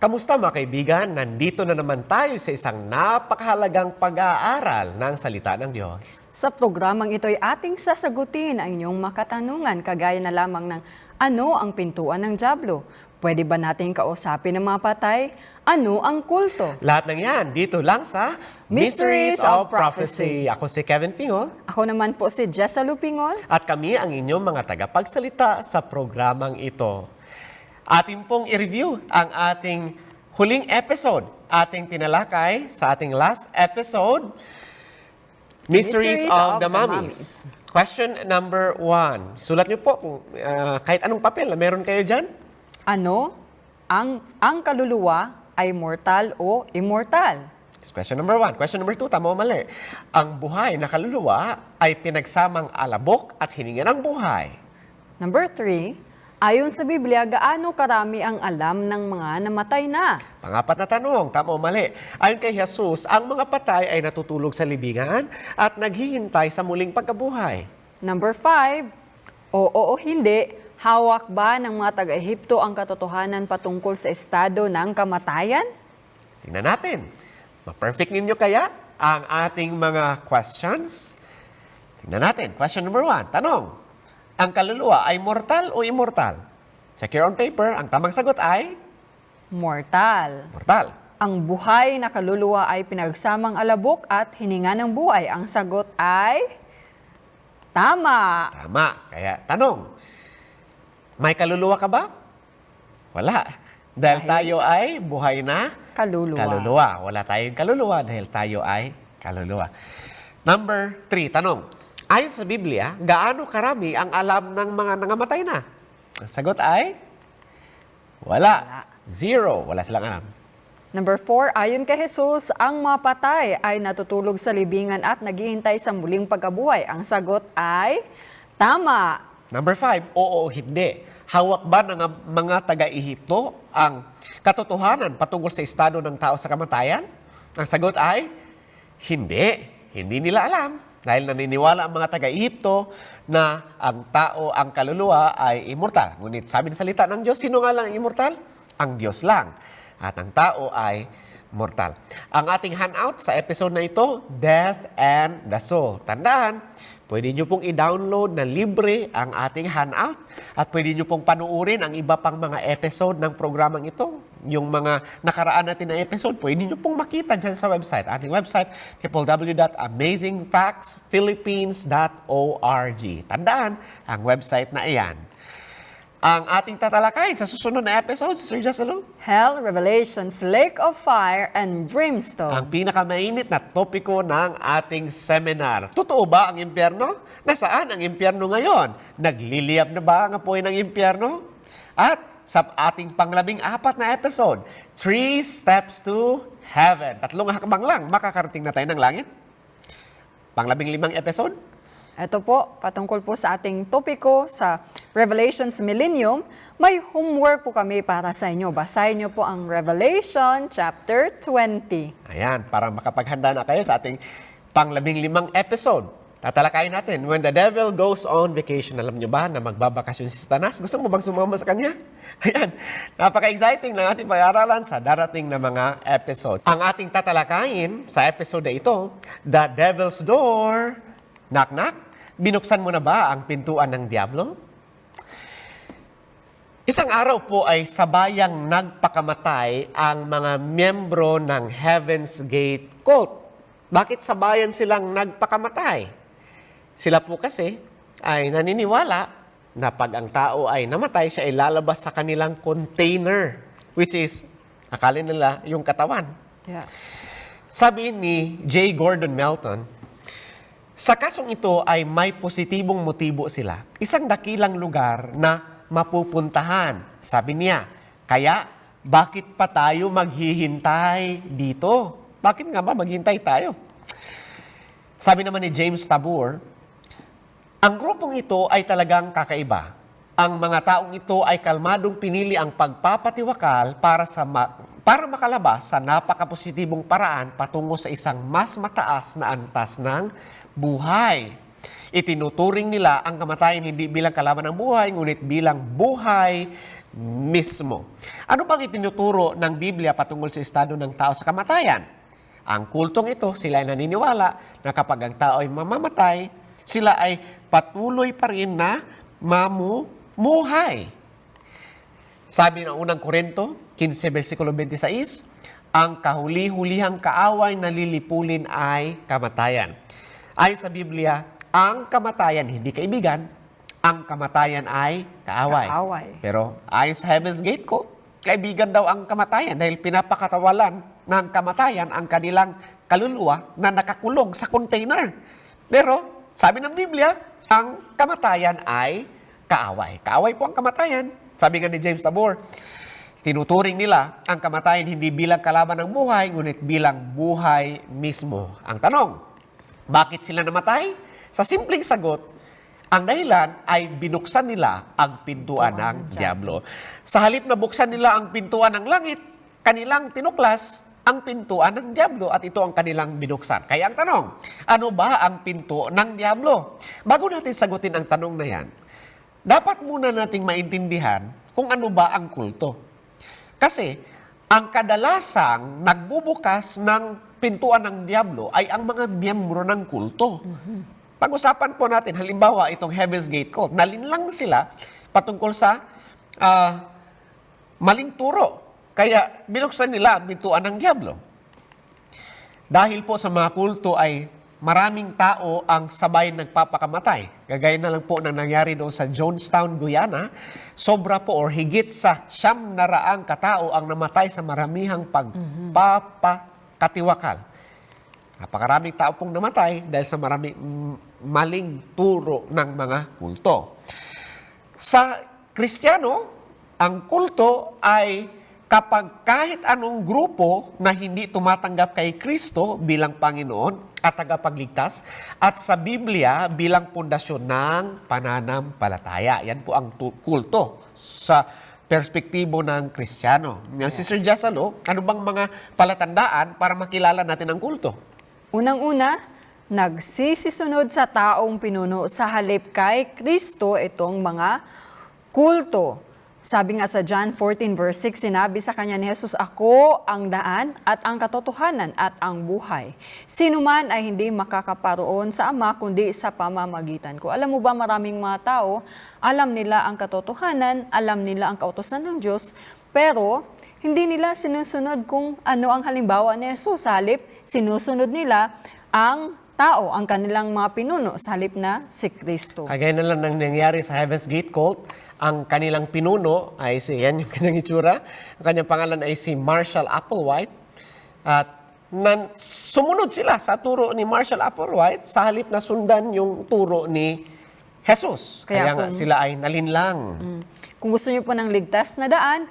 Kamusta mga kaibigan? Nandito na naman tayo sa isang napakahalagang pag-aaral ng salita ng Diyos. Sa programang ito ay ating sasagutin ang inyong makatanungan kagaya na lamang ng ano ang pintuan ng dyablo? Pwede ba nating kausapin ng mga patay? Ano ang kulto? Lahat ng yan dito lang sa Mysteries of Prophecy. Ako si Kevin Pingol Ako naman po si Jessa Lupingol. at kami ang inyong mga tagapagsalita sa programang ito. Ating pong i-review ang ating huling episode. Ating tinalakay sa ating last episode, Mysteries of the Mummies. Question number 1. Sulat niyo po kung kahit anong papel na meron kayo dyan. Ano ang kaluluwa ay mortal o immortal? Question number 1. Question number 2, tama o mali. Ang buhay na kaluluwa ay pinagsamang alabok at hininga ng buhay. Number 3, ayon sa Biblia, gaano karami ang alam ng mga namatay na? Pangapat na tanong, tama o mali. Ayon kay Jesus, ang mga patay ay natutulog sa libingan at naghihintay sa muling pagkabuhay. Number 5, oo o hindi, hawak ba ng mga taga-Ehipto ang katotohanan patungkol sa estado ng kamatayan? Tingnan natin. Ma-perfect ninyo kaya ang ating mga questions? Tingnan natin. Question number 1. Tanong. Ang kaluluwa ay mortal o immortal? Check your own paper. Ang tamang sagot ay Mortal. mortal. Ang buhay na kaluluwa ay pinagsamang alabok at hininga ng buhay. Ang sagot ay tama. Tama. Kaya tanong. May kaluluwa ka ba? Wala. Dahil tayo ay buhay na kaluluwa. Wala tayong kaluluwa dahil tayo ay kaluluwa. Number 3, tanong. Ayon sa Biblia, gaano karami ang alam ng mga nangamatay na? Ang sagot ay wala. 0. Wala silang alam. Number 4, ayon kay Jesus, ang mga patay ay natutulog sa libingan at naghihintay sa muling pagkabuhay. Ang sagot ay tama. Number 5, oo o hindi. Hawak ba ng mga taga-Ehipto ang katotohanan patungkol sa estado ng tao sa kamatayan? Ang sagot ay hindi. Hindi nila alam. Dahil naniniwala ang mga taga-Ehipto na ang tao, ang kaluluwa ay immortal. Ngunit sabi ng salita ng Diyos, sino nga lang ang immortal? Ang Diyos lang. At ang tao ay mortal. Ang ating handout sa episode na ito, Death and the Soul. Tandaan, pwede nyo pong i-download na libre ang ating handout at pwede nyo pong panuorin ang iba pang mga episode ng programang ito. Yung mga nakaraan natin na episode, pwede nyo pong makita dyan sa website. Ating website, www.amazingfactsphilippines.org. Tandaan, ang website na iyan. Ang ating tatalakayin sa susunod na episode, Sir Jasalo? Hell, Revelations, Lake of Fire, and Brimstone. Ang pinakamainit na topiko ng ating seminar. Totoo ba ang impyerno? Nasaan ang impyerno ngayon? Nagliliyab na ba ang apoy ng impyerno? At sa ating pang-14 na episode, 3 Steps to Heaven. 3 hakbang lang, makakarating na tayo ng langit. Pang-15 episode, Ito po, patungkol po sa ating topiko sa Revelations Millennium, may homework po kami para sa inyo. Basahin niyo po ang Revelation chapter 20. ayan, para makapaghanda na kayo sa ating pang-15 episode. Tatalakayin natin, when the devil goes on vacation. Alam niyo ba na magbabakasyon si Satanas? Gusto mo bang sumama sa kanya? Ayan, napaka-exciting ng ating pag-aaralan sa darating na mga episode. Ang ating tatalakayin sa episode na ito, The Devil's Door. Knock, knock. Binuksan mo na ba ang pintuan ng diablo? Isang araw po ay sabayang nagpakamatay ang mga miyembro ng Heaven's Gate Cult. Bakit sabayan silang nagpakamatay? Sila po kasi ay naniniwala na pag ang tao ay namatay, siya ay lalabas sa kanilang container, which is, akala nila yung katawan. Yes. Sabi ni J. Gordon Melton, sa kasong ito ay may positibong motibo sila. Isang dakilang lugar na mapupuntahan. Sabi niya, kaya bakit pa tayo maghihintay dito? Bakit nga ba maghihintay tayo? Sabi naman ni James Tabor, ang grupong ito ay talagang kakaiba. Ang mga taong ito ay kalmadong pinili ang pagpapatiwakal para makalabas sa napakapositibong paraan patungo sa isang mas mataas na antas ng buhay. Itinuturing nila ang kamatayan hindi bilang kalaban ng buhay, ngunit bilang buhay mismo. Ano bang itinuturo ng Biblia patungkol sa estado ng tao sa kamatayan? Ang kultong ito, sila ay naniniwala na kapag ang tao ay mamamatay, sila ay patuloy pa rin na mamumuhay. Sabi ng unang Korinto, 15 versikulo 26, ang kahuli-hulihang kaaway na lilipulin ay kamatayan. Ayon sa Biblia, ang kamatayan hindi kaibigan, ang kamatayan ay kaaway. Kaaway. Pero ayon sa Heaven's Gate Code, kaibigan daw ang kamatayan dahil pinapakatawalan ng kamatayan ang kanilang kaluluwa na nakakulong sa container. Pero sabi ng Biblia, ang kamatayan ay kaaway. Kaaway po ang kamatayan. Sabi nga ni James Tabor, tinuturing nila ang kamatayan hindi bilang kalaban ng buhay, ngunit bilang buhay mismo. Ang tanong, bakit sila namatay? Sa simpleng sagot, ang dahilan ay binuksan nila ang pintuan ng Diablo. Sa halip na buksan nila ang pintuan ng langit, kanilang tinuklas ang pintuan ng Diablo at ito ang kanilang binuksan. Kaya ang tanong, ano ba ang pinto ng Diablo? Bago natin sagutin ang tanong na yan, dapat muna nating maintindihan kung ano ba ang kulto. Kasi ang kadalasang nagbubukas ng pintuan ng Diablo ay ang mga miyembro ng kulto. Pag-usapan po natin, halimbawa, itong Heaven's Gate Cult. Nalinlang sila patungkol sa maling turo. Kaya binuksan nila ang pintuan ng Diablo. Dahil po sa mga kulto ay maraming tao ang sabay nagpapakamatay. Gagaya na lang po na nangyari doon sa Jonestown, Guyana. Sobra po or higit sa 900 katao ang namatay sa maramihang pagpapakatiwakal. Napakaraming tao pong namatay dahil sa maraming maling turo ng mga kulto. Sa Kristiyano, ang kulto ay kapag kahit anong grupo na hindi tumatanggap kay Kristo bilang Panginoon at tagapagligtas at sa Biblia bilang pundasyon ng pananampalataya. Yan po ang kulto sa perspektibo ng Kristiyano. Si Sir Jasalo, ano bang mga palatandaan para makilala natin ang kulto? Unang-una, nagsisisunod sa taong pinuno sa halip kay Kristo itong mga kulto. Sabi nga sa John 14 verse 6, sinabi sa kanya ni Jesus, "Ako ang daan at ang katotohanan at ang buhay. Sino man ay hindi makakaparoon sa Ama kundi sa pamamagitan ko." Alam mo ba, maraming mga tao, alam nila ang katotohanan, alam nila ang kautusan ng Diyos, pero hindi nila sinusunod kung ano ang halimbawa ni Jesus. Sa halip, sinusunod nila ang tao, ang kanilang mga pinuno, sa halip na si Kristo. Kagaya na lang nang nangyari sa Heaven's Gate Cult, ang kanilang pinuno ay yan yung kanyang itsura. Ang kanyang pangalan ay si Marshall Applewhite. At sumunod sila sa turo ni Marshall Applewhite sa halip na sundan yung turo ni Jesus. Kaya nga sila ay nalinlang. Kung gusto niyo po ng ligtas na daan,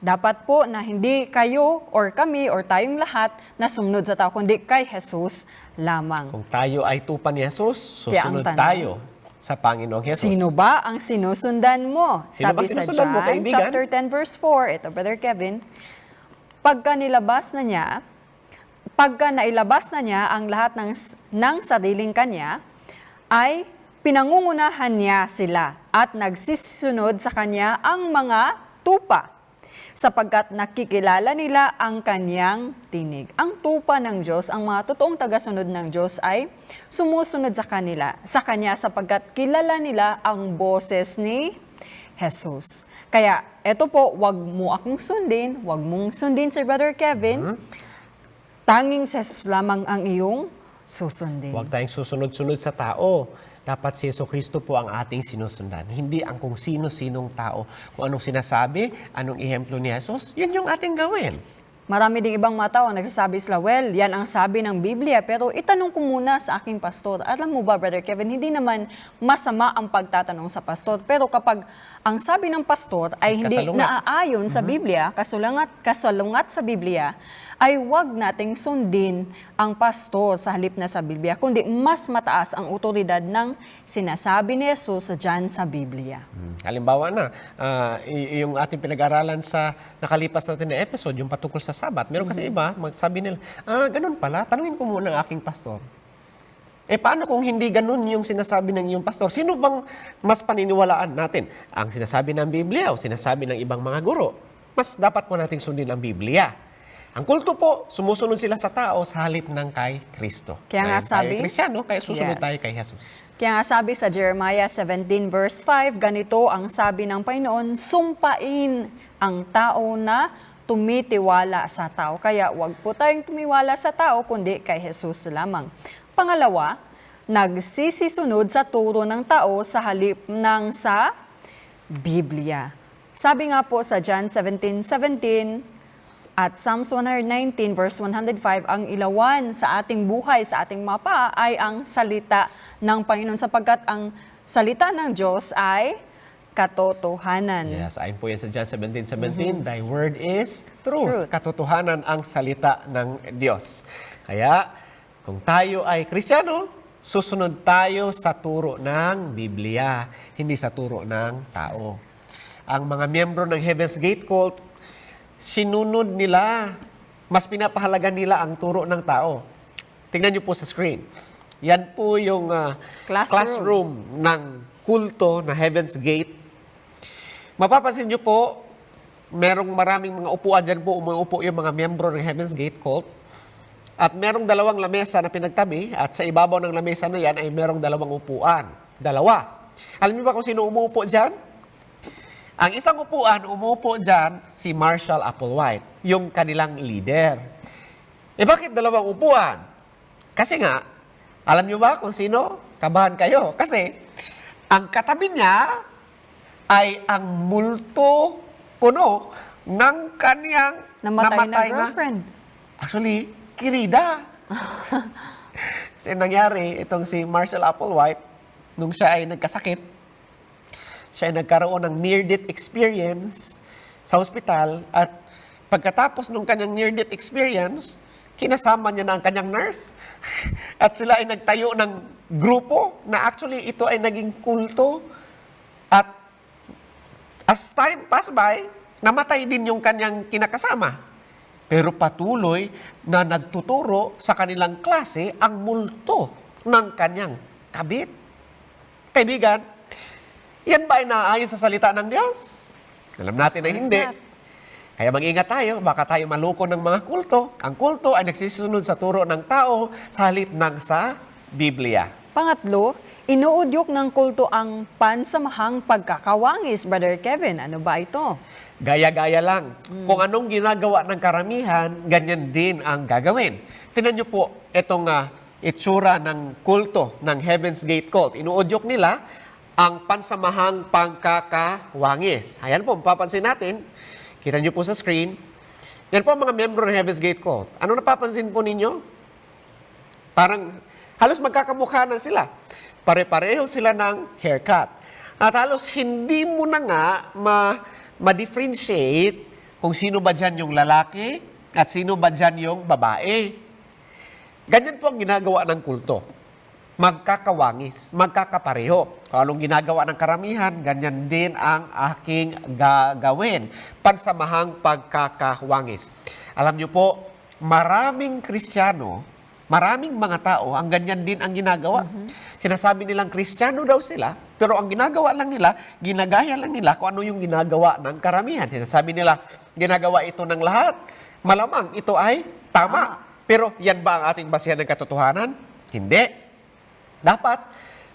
dapat po na hindi kayo or kami or tayong lahat na sumunod sa tao, kundi kay Jesus lamang. Kung tayo ay tupa ni Jesus, Kaya ang susunod tanong, tayo sa Panginoong Jesus. Sino ba ang sinusundan mo? Sino ba Sabi sa sinusundan mo, John kaibigan? chapter 10 verse 4, ito Brother Kevin, pagka nailabas na niya ang lahat ng sariling kanya, ay pinangungunahan niya sila at nagsisisunod sa kanya ang mga tupa, sapagkat nakikilala nila ang kanyang tinig. Ang tupa ng Diyos, ang mga totoong tagasunod ng Diyos ay sumusunod sa kanya sapagkat kilala nila ang boses ni Jesus. Kaya eto po, wag mo akong sundin, wag mong sundin si Brother Kevin. Tanging si Jesus lamang ang iyong susundin. Huwag tayong susunod-sunod sa tao. Dapat si Jesucristo po ang ating sinusundan. Hindi ang kung sino-sinong tao. Kung anong sinasabi, anong ehemplo ni Jesus, yun yung ating gawin. Marami ding ibang mga tao ang nagsasabi sila, well, yan ang sabi ng Biblia, pero itanong ko muna sa aking pastor. Alam mo ba, Brother Kevin, hindi naman masama ang pagtatanong sa pastor, pero kapag ang sabi ng pastor ay hindi naaayon sa Biblia, kasalungat sa Biblia, ay huwag nating sundin ang pastor sa halip na sa Biblia, kundi mas mataas ang otoridad ng sinasabi ni Jesus dyan sa Biblia. Halimbawa na, yung ating pinag-aralan sa nakalipas natin na episode, yung patungkol sa Sabat. Meron kasi iba, magsabi nila, ganun pala, tanungin ko muna ang aking pastor. Paano kung hindi ganun yung sinasabi ng iyong pastor? Sino bang mas paniniwalaan natin? Ang sinasabi ng Biblia o sinasabi ng ibang mga guro? Mas dapat po nating sundin ang Biblia. Ang kulto po, sumusunod sila sa tao sa halip ng kay Kristo. Kaya nga Dahil sabi- tayo Kristiyano, kaya susunod Yes. tayo kay Jesus. Kaya nga sabi sa Jeremiah 17 verse 5, ganito ang sabi ng Panginoon, sumpain ang tao na tumitiwala sa tao. Kaya wag po tayong tumiwala sa tao, kundi kay Jesus lamang. Pangalawa, nagsisisunod sa turo ng tao sa halip ng sa Biblia. Sabi nga po sa John 17:17 at Psalms 119 verse 105, ang ilawan sa ating buhay, sa ating mapa ay ang salita ng Panginoon sapagkat ang salita ng Diyos ay katotohanan. Yes, ayon po yan sa John 17:17, Thy word is truth. Truth. Katotohanan ang salita ng Diyos. Kaya, kung tayo ay Kristiyano, susunod tayo sa turo ng Biblia, hindi sa turo ng tao. Ang mga miyembro ng Heaven's Gate Cult, sinunod nila, mas pinapahalaga nila ang turo ng tao. Tingnan niyo po sa screen. Yan po yung classroom ng kulto na Heaven's Gate. Mapapansin niyo po, merong maraming mga upuan dyan po, umuupo yung mga miyembro ng Heaven's Gate Cult. At merong dalawang lamesa na pinagtabi at sa ibabaw ng lamesa na yan ay merong dalawang upuan. Dalawa. Alam niyo ba kung sino umuupo dyan? Ang isang upuan, umuupo dyan si Marshall Applewhite, yung kanilang leader. Bakit dalawang upuan? Kasi nga, alam niyo ba kung sino? Kabahan kayo. Kasi ang katabi niya ay ang multo kuno ng kaniyang Namatay na girlfriend. Actually, kirida. Kasi nangyari, itong si Marshall Applewhite, nung siya ay nagkasakit, siya ay nagkaroon ng near-death experience sa hospital at pagkatapos ng kanyang near-death experience, kinasama niya na ang kanyang nurse at sila ay nagtayo ng grupo na actually ito ay naging kulto at as time passed by, namatay din yung kanyang kinakasama. Pero patuloy na nagtuturo sa kanilang klase ang multo ng kanyang kabit. Kaibigan, yan ba ay naaayon sa salita ng Diyos? Alam natin na hindi. Kaya mag-ingat tayo, baka tayo maloko ng mga kulto. Ang kulto ay nagsisisunod sa turo ng tao sa halip ng sa Biblia. Pangatlo, inuudyok ng kulto ang pansamahang pagkakawangis. Brother Kevin, ano ba ito? Gaya-gaya lang. Kung anong ginagawa ng karamihan, ganyan din ang gagawin. Tingnan niyo po itong itsura ng kulto ng Heaven's Gate Cult. Inuudyok nila ang pansamahang pangkakawangis. Ayan po, mapapansin natin. Kita niyo po sa screen. Yan po ang mga miyembro ng Heaven's Gate Cult. Ano napapansin po ninyo? Parang halos magkakamukha na sila. Pare-pareho sila ng haircut. At halos hindi mo na nga ma-differentiate kung sino ba dyan yung lalaki at sino ba dyan yung babae. Ganyan po ang ginagawa ng kulto. Magkakawangis, magkakapareho. Kung anong ginagawa ng karamihan, ganyan din ang aking gagawin. Pansamahang pagkakawangis. Alam niyo po, maraming Kristiyano, maraming mga tao, ang ganyan din ang ginagawa. Sinasabi nilang Kristiyano daw sila, pero ang ginagawa lang nila, ginagaya lang nila kung ano yung ginagawa ng karamihan. Sinasabi nila, ginagawa ito ng lahat. Malamang ito ay tama. Pero yan ba ang ating basihan ng katotohanan? Hindi. Dapat,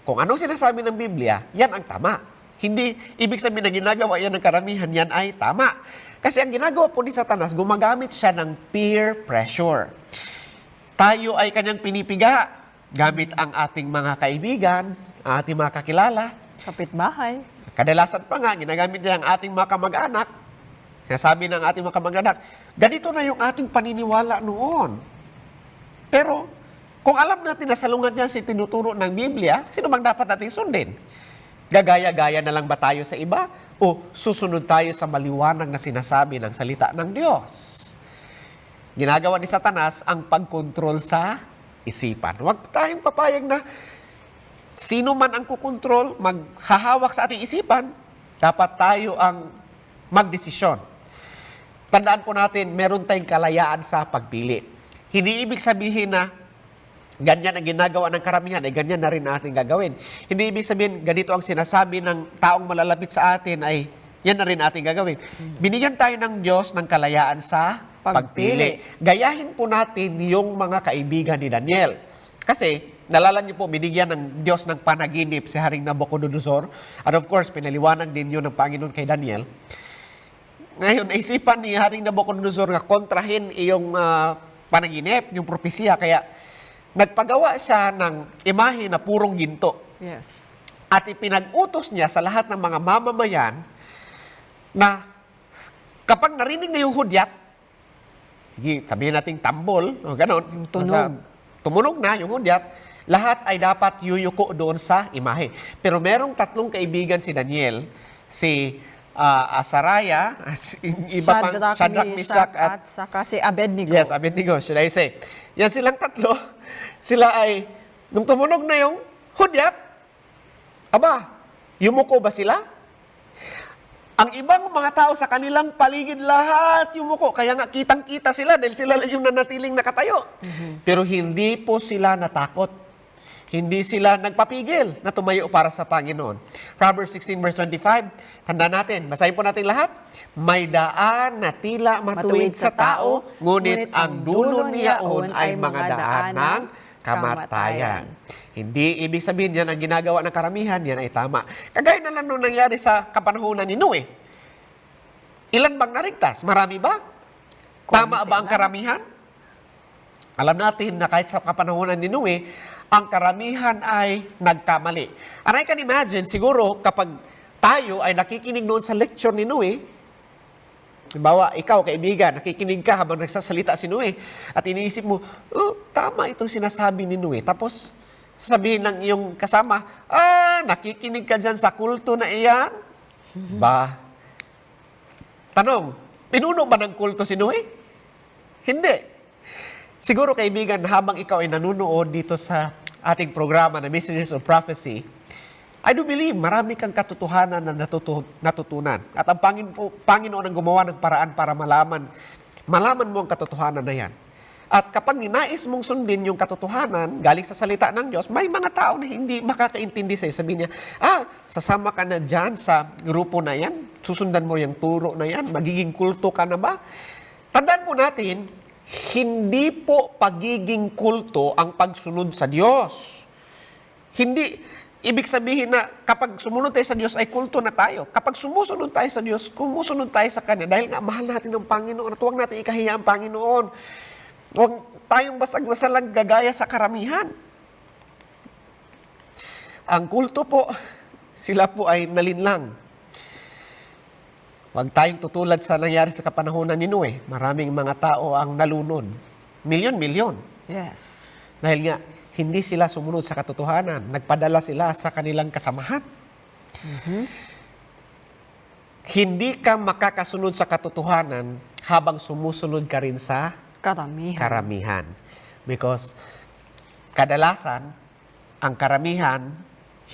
kung anong sinasabi ng Biblia, yan ang tama. Hindi ibig sabihin na ginagawa yan ng karamihan, yan ay tama. Kasi ang ginagawa po ni Satanas, gumagamit siya ng peer pressure. Tayo ay kanyang pinipiga gamit ang ating mga kaibigan, ang ating mga kakilala. Kapitbahay. Kadalasan pa nga, ginagamit niya ang ating mga kamag-anak. Sinasabi ng ating mga kamag-anak, ganito na yung ating paniniwala noon. Pero, kung alam natin na salungat niya si tinuturo ng Biblia, sino bang dapat natin sundin? Gagaya-gaya na lang ba tayo sa iba? O susunod tayo sa maliwanag na sinasabi ng salita ng Diyos? Ginagawa ni Satanas ang pagkontrol sa isipan. Huwag tayong papayag na sino man ang kukontrol, maghahawak sa ating isipan, dapat tayo ang magdesisyon. Tandaan po natin, meron tayong kalayaan sa pagpili. Hindi ibig sabihin na ganyan ang ginagawa ng karamihan, ay ganyan na rin ating gagawin. Hindi ibig sabihin, ganito ang sinasabi ng taong malalapit sa atin, ay yan na rin ating gagawin. Binigyan tayo ng Diyos ng kalayaan sa pagpili. Gayahin po natin yung mga kaibigan ni Daniel. Kasi, nalala niyo po, binigyan ng Diyos ng panaginip si Haring Nabucodonosor. And of course, pinaliwanag din yun ng Panginoon kay Daniel. Ngayon, naisipan ni Haring Nabucodonosor na kontrahin iyong panaginip, yung propesya. Kaya, nagpagawa siya ng imahe na purong ginto. Yes. At ipinag-utos niya sa lahat ng mga mamamayan na kapag narinig na yung hudyat, sige, sabihin natin tambol, o ganon. Yung tunog. Tumunog na yung hudyat, lahat ay dapat yuyuko doon sa imahe. Pero merong tatlong kaibigan si Daniel, si Azariah, at iba pang Shadrach, Meshach, at saka si Abednego. yes, Abednego, should I say. Yan silang tatlo, sila ay, nung tumunog na yung hudyat, aba, yumuko ba sila? Ang ibang mga tao sa kanilang paligid lahat yumuko. Kaya nga kitang-kita sila dahil sila lang yung nanatiling nakatayo. Pero hindi po sila natakot. Hindi sila nagpapigil na tumayo para sa Panginoon. Proverbs 16 verse 25, tanda natin, basahin po natin lahat. May daan na tila matuwid sa tao, ngunit ang dulo niyaon ay mga daan ng kamatayan. Hindi ibig sabihin yan ang ginagawa ng karamihan, yan ay tama. Kagaya na lang nung nangyari sa kapanahunan ni Noe. Ilan bang narigtas? Marami ba? Tama ba ang karamihan? Alam natin na kahit sa kapanahunan ni Noe, ang karamihan ay nagkamali. And I can imagine, siguro kapag tayo ay nakikinig noon sa lecture ni Noe, halimbawa, ikaw, kaibigan, nakikinig ka habang nagsasalita si Noe, at iniisip mo, oh, tama itong sinasabi ni Noe. Tapos, sasabihin ng iyong kasama, nakikinig ka dyan sa kulto na iyan? Ba? Tanong, pinuno ba ng kulto si Noe? Hindi. Siguro, kaibigan, habang ikaw ay nanunood dito sa ating programa na Messages of Prophecy, I do believe marami kang katotohanan na natutunan. At ang Panginoon ang gumawa ng paraan para malaman mo ang katotohanan na yan. At kapag ninais mong sundin yung katotohanan galing sa salita ng Diyos, may mga tao na hindi makakaintindi sa'yo. Sabihin niya, sasama ka na dyan sa grupo na yan, susundan mo yung turo na yan, magiging kulto ka na ba? Tandaan po natin, hindi po pagiging kulto ang pagsunod sa Diyos. Hindi, ibig sabihin na kapag sumunod tayo sa Diyos ay kulto na tayo. Kapag sumusunod tayo sa Diyos, sumusunod tayo sa Kanya dahil nga mahal natin ang Panginoon at huwag natin ikahiya ang Panginoon. Huwag tayong basag-basalang gagaya sa karamihan. Ang kulto po, sila po ay nalinlang. Huwag tayong tutulad sa nangyari sa kapanahunan ni Noe. Maraming mga tao ang nalunod. Milyon-milyon. Yes. Dahil nga, hindi sila sumunod sa katotohanan. Nagpadala sila sa kanilang kasamahan. Hindi ka makakasunod sa katotohanan habang sumusunod ka rin sa karamihan. Because kadalasan, ang karamihan,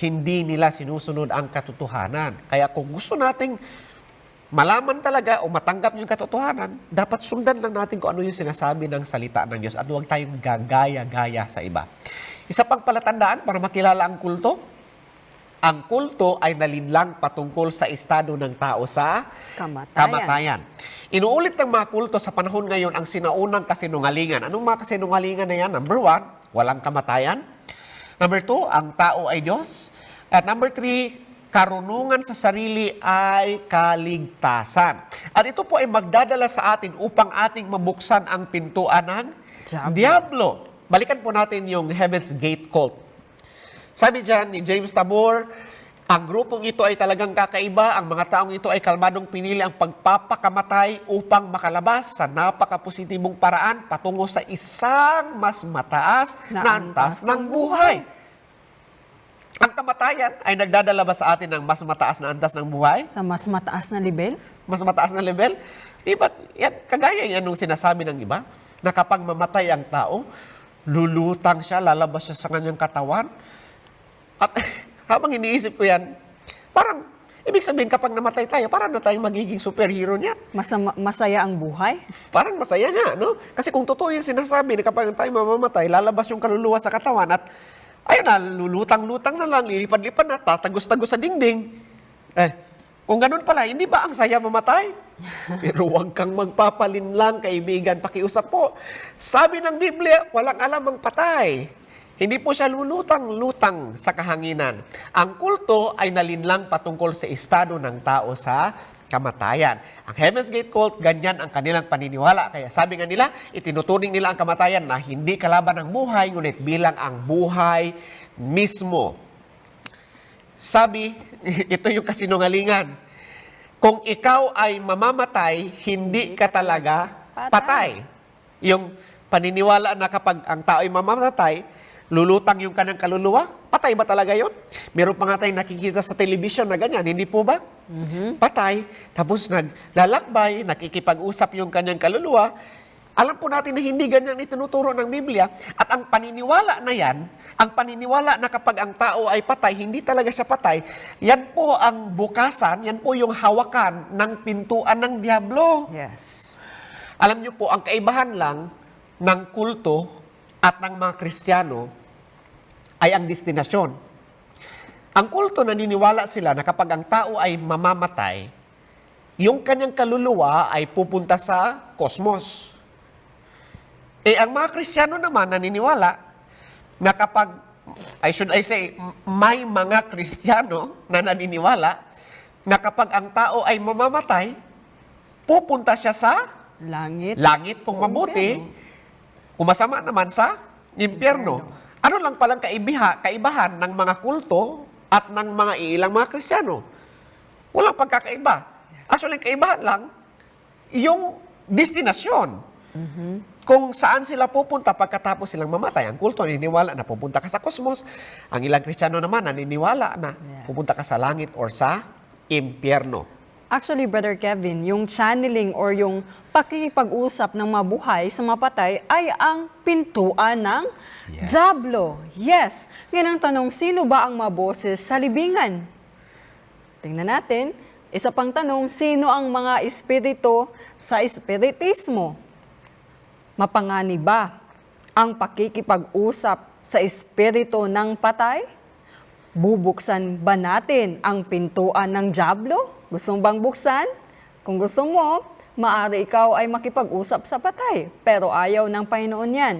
hindi nila sinusunod ang katotohanan. Kaya kung gusto nating malaman talaga o matanggap yung katotohanan, dapat sundan lang natin kung ano yung sinasabi ng salita ng Diyos at huwag tayong gagaya-gaya sa iba. Isa pang palatandaan para makilala ang kulto ay nalinlang patungkol sa estado ng tao sa kamatayan. Inuulit ng mga kulto sa panahon ngayon ang sinaunang kasinungalingan. Anong mga kasinungalingan na yan? Number 1, walang kamatayan. Number 2, ang tao ay Diyos. At number 3, karunungan sa sarili ay kaligtasan. At ito po ay magdadala sa atin upang ating mabuksan ang pintuan ng Diablo. Balikan po natin yung Heaven's Gate cult. Sabi dyan ni James Tabor, ang grupong ito ay talagang kakaiba. Ang mga taong ito ay kalmadong pinili ang pagpapakamatay upang makalabas sa napakapositibong paraan patungo sa isang mas mataas na antas ng buhay. Ang kamatayan ay nagdadala ba sa atin ng mas mataas na antas ng buhay? Sa mas mataas na level? Mas mataas na level? Diba, kagaya yan nung sinasabi ng iba, na kapag mamatay ang tao, lulutang siya, lalabas siya sa kanyang katawan. At habang iniisip ko yan, parang Ibig sabihin, kapag namatay tayo, parang na tayong magiging superhero niya. Masaya ang buhay? Parang masaya nga, no? Kasi kung totoo yung sinasabi na kapag tayo mamamatay, lalabas yung kaluluwa sa katawan at ayun na, lulutang-lutang na lang, lilipad-lipad na, tatagos-tagos sa dingding. Kung ganun pala, hindi ba ang saya mamatay? Pero huwag kang magpapalinlang, kaibigan, pakiusap po. Sabi ng Biblia, walang alam ang patay. Hindi po siya lulutang-lutang sa kahanginan. Ang kulto ay nalinlang patungkol sa estado ng tao sa kamatayan. Ang Heaven's Gate cult, ganyan ang kanilang paniniwala. Kaya sabi nga nila, itinuturing nila ang kamatayan na hindi kalaban ng buhay, ngunit bilang ang buhay mismo. Sabi, ito yung kasinungalingan. Kung ikaw ay mamamatay, hindi ka talaga patay. Yung paniniwala na kapag ang tao ay mamamatay, lulutang yung kanang kaluluwa, patay ba talaga yon? Meron pa nga tayong nakikita sa television na ganyan, hindi po ba? Patay, tapos naglalakbay, nakikipag-usap yung kanyang kaluluwa. Alam po natin na hindi ganyan itinuturo ng Biblia. At ang paniniwala na yan, ang paniniwala na kapag ang tao ay patay, hindi talaga siya patay, yan po ang bukasan, yan po yung hawakan ng pintuan ng Diablo. Yes. Alam niyo po, ang kaibahan lang ng kulto at ng mga Kristiyano ay ang destinasyon. Ang kulto, naniniwala sila na kapag ang tao ay mamamatay, yung kanyang kaluluwa ay pupunta sa kosmos. Ang mga Kristiyano naman naniniwala na kapag, may mga Kristiyano na naniniwala na kapag ang tao ay mamamatay, pupunta siya sa langit kung mabuti, kung masama naman sa impyerno. Ano lang palang kaibahan ng mga kulto at ng mga ilang mga Kristiyano? Walang pagkakaiba. Actually, kaibahan lang yung destinasyon. Kung saan sila pupunta pagkatapos silang mamatay. Ang kulto naniniwala na pupunta ka sa kosmos. Ang ilang Kristiyano naman naniniwala na pupunta ka sa langit or sa impyerno. Actually, Brother Kevin, yung channeling or yung pakikipag-usap ng mabuhay sa mapatay ay ang pintuan ng Diablo. Yes. Ngayon ang tanong, sino ba ang maboses sa libingan? Tingnan natin. Isa pang tanong, sino ang mga espiritu sa espiritismo? Mapangani ba ang pakikipag-usap sa espiritu ng patay? Bubuksan ba natin ang pintuan ng Diablo? Gusto mo bang buksan? Kung gusto mo, maaari ikaw ay makipag-usap sa patay. Pero ayaw ng Panginoon yan.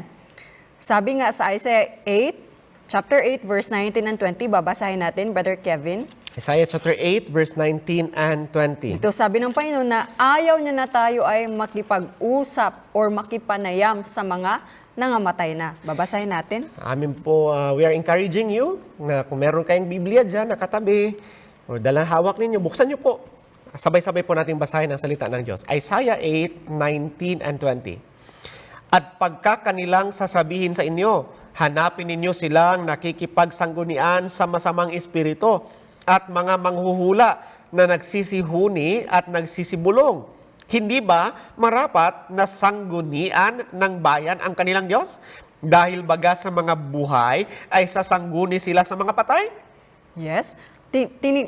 Sabi nga sa Isaiah 8, chapter 8, verse 19 and 20, babasahin natin, Brother Kevin. Isaiah chapter 8, verse 19 and 20. Ito sabi ng Panginoon na ayaw niya na tayo ay makipag-usap or makipanayam sa mga nangamatay na. Babasahin natin. Amin po, we are encouraging you na kung meron kayong Biblia dyan, nakatabi, o dalang hawak ninyo, buksan nyo po. Sabay-sabay po natin basahin ang salita ng Diyos. Isaiah 8, 19 and 20. At pagkakanilang sasabihin sa inyo, hanapin ninyo silang nakikipagsanggunian sa masamang espiritu at mga manghuhula na nagsisihuni at nagsisibulong. Hindi ba marapat na sanggunian ng bayan ang kanilang Diyos? Dahil baga sa mga buhay ay sasangguni sila sa mga patay? Yes.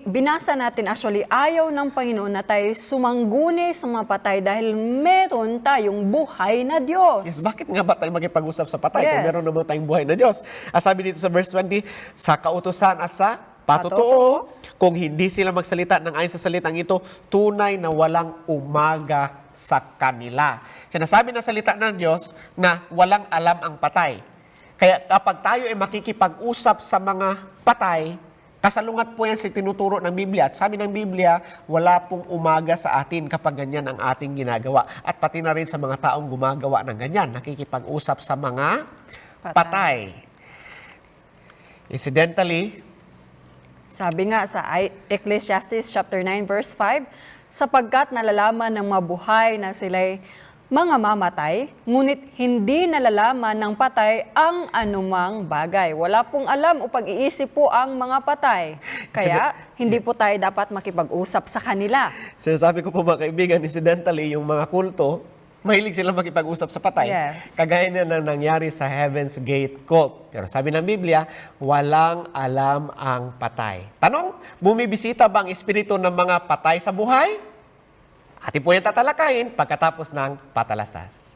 Binasa natin actually, ayaw ng Panginoon na tayo sumangguni sa mga patay dahil meron tayong buhay na Diyos. Yes, bakit nga ba tayo makipag-usap sa patay kung Yes. meron naman tayong buhay na Diyos? At sabi dito sa verse 20, sa kautusan at sa patotoo, kung hindi sila magsalita ng ayon sa salitang ito, tunay na walang umaga sa kanila. Sinasabi na salita ng Diyos na walang alam ang patay. Kaya kapag tayo ay makikipag-usap sa mga patay, kasalungat po yan sa tinuturo ng Biblia. At sabi ng Biblia, wala pong umaga sa atin kapag ganyan ang ating ginagawa. At pati na rin sa mga taong gumagawa ng ganyan, nakikipag-usap sa mga patay. Incidentally, sabi nga sa Ecclesiastes chapter 9 verse 5, sapagkat nalalaman ng mabuhay na sila'y mga mamatay, ngunit hindi nalalaman ng patay ang anumang bagay. Wala pong alam o pag-iisip po ang mga patay. Kaya hindi po tayo dapat makipag-usap sa kanila. sinasabi ko po mga kaibigan, incidentally, yung mga kulto, Mahilig sila makipag-usap sa patay. Yes. Kagaya na nangyari sa Heaven's Gate cult. Pero sabi ng Biblia, walang alam ang patay. Tanong, bumibisita ba ang espiritu ng mga patay sa buhay? Atin po yung tatalakayin pagkatapos ng patalastas.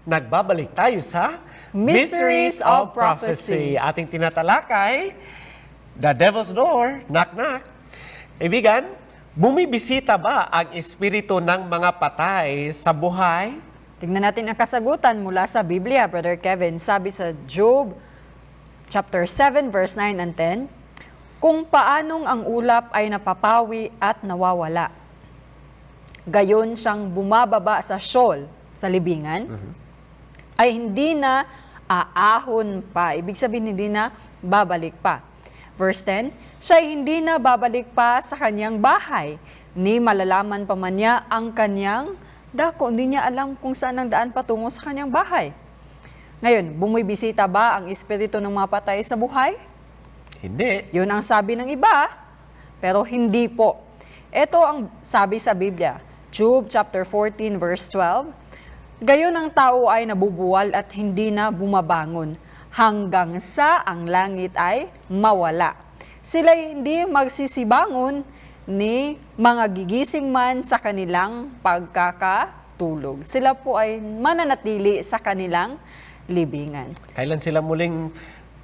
Nagbabalik tayo sa Mysteries of Prophecy. Ating tinatalakay, The Devil's Door, Knock Knock. Ibigan, bumibisita ba ang espiritu ng mga patay sa buhay? Tignan natin ang kasagutan mula sa Biblia, Brother Kevin. Sabi sa Job chapter 7 verse 9 and 10, kung paanong ang ulap ay napapawi at nawawala. Gayon siyang bumababa sa Sheol, sa libingan, ay hindi na aahon pa. Ibig sabihin, hindi na babalik pa. Verse 10, siya ay hindi na babalik pa sa kanyang bahay, ni malalaman pa man niya ang kanyang dako. Hindi niya alam kung saan ang daan patungo sa kanyang bahay. Ngayon, bumibisita ba ang espiritu ng mga patay sa buhay? Hindi. Yun ang sabi ng iba, pero hindi po. Ito ang sabi sa Biblia, Job chapter 14 verse 12, gayon ang tao ay nabubuwal at hindi na bumabangon hanggang sa ang langit ay mawala. Sila hindi magsisibangon ni mga gigising man sa kanilang pagkakatulog. Sila po ay mananatili sa kanilang libingan. Kailan sila muling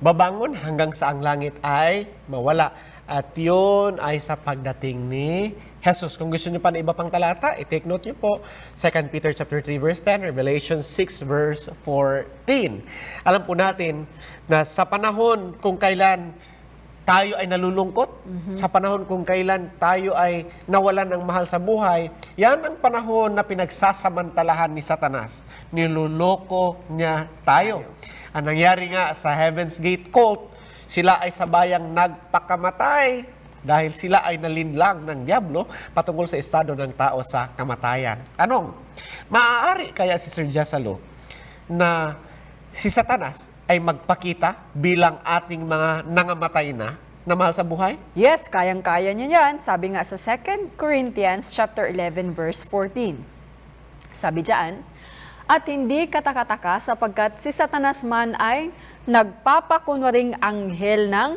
babangon hanggang sa ang langit ay mawala. At yun ay sa pagdating ni Jesus. Kung gusto niyo pa na iba pang talata, i-take note niyo po 2 Peter chapter 3 verse 10, Revelation 6 verse 14. Alam po natin na sa panahon kung kailan tayo ay nalulungkot, sa panahon kung kailan tayo ay nawalan ng mahal sa buhay, yan ang panahon na pinagsasamantalahan ni Satanas. Niluloko niya tayo. Ang nangyari nga sa Heaven's Gate cult, sila ay sabayang nagpakamatay dahil sila ay nalinlang ng Diablo patungkol sa estado ng tao sa kamatayan. Anong? Maaari kaya si Sir Jasalo na si Satanas ay magpakita bilang ating mga nangamatay na mahal sa buhay? Yes, kayang-kaya niya yan. Sabi nga sa 2 Corinthians chapter 11 verse 14. Sabi diyan, at hindi katakataka sapagkat si Satanas man ay nagpapakunwaring anghel ng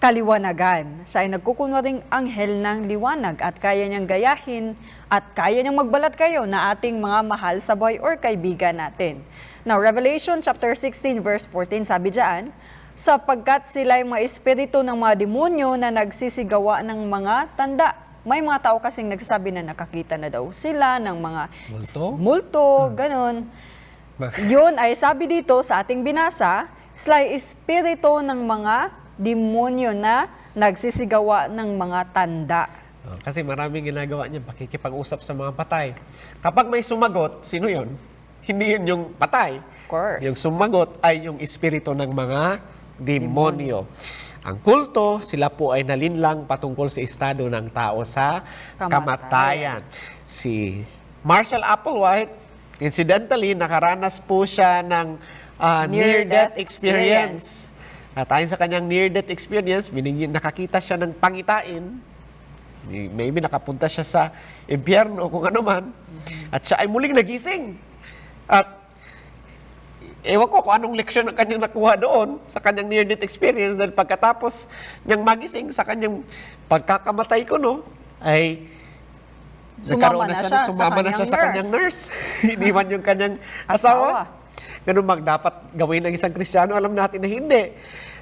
kaliwanagan. Siya ay nagkukunwaring anghel ng liwanag at kaya niyang gayahin at kaya niyang magbalat kayo na ating mga mahal sa buhay or kaibigan natin. Now, Revelation chapter 16 verse 14, sabi diyan, sapagkat sila ay mga espiritu ng mga demonyo na nagsisigawa ng mga tanda. May mga tao kasing nagsasabi na nakakita na daw sila ng mga multo, ganon. Yun ay sabi dito sa ating binasa, sila ay espiritu ng mga demonyo na nagsisigawa ng mga tanda. Kasi maraming ginagawa niya, pakikipag-usap sa mga patay. Kapag may sumagot, sino yun? Hindi yun yung patay. Of course. Yung sumagot ay yung espiritu ng mga demonyo. Ang kulto, sila po ay nalinlang patungkol sa estado ng tao sa kamatayan. Si Marshall Applewhite, incidentally, nakaranas po siya ng near-death experience. At ayon sa kanyang near-death experience, nakakita siya ng pangitain. Maybe nakapunta siya sa impyerno o kung ano man. At siya ay muling nagising. At ewan ko kung anong leksyon ang kanyang nakuha doon sa kanyang near-death experience dahil pagkatapos niyang magising sa kanyang pagkakamatay ko, ay Sumama na siya sa kanyang nurse. Iniwan yung kanyang asawa. Ganun dapat gawin ng isang Kristiyano, alam natin na hindi.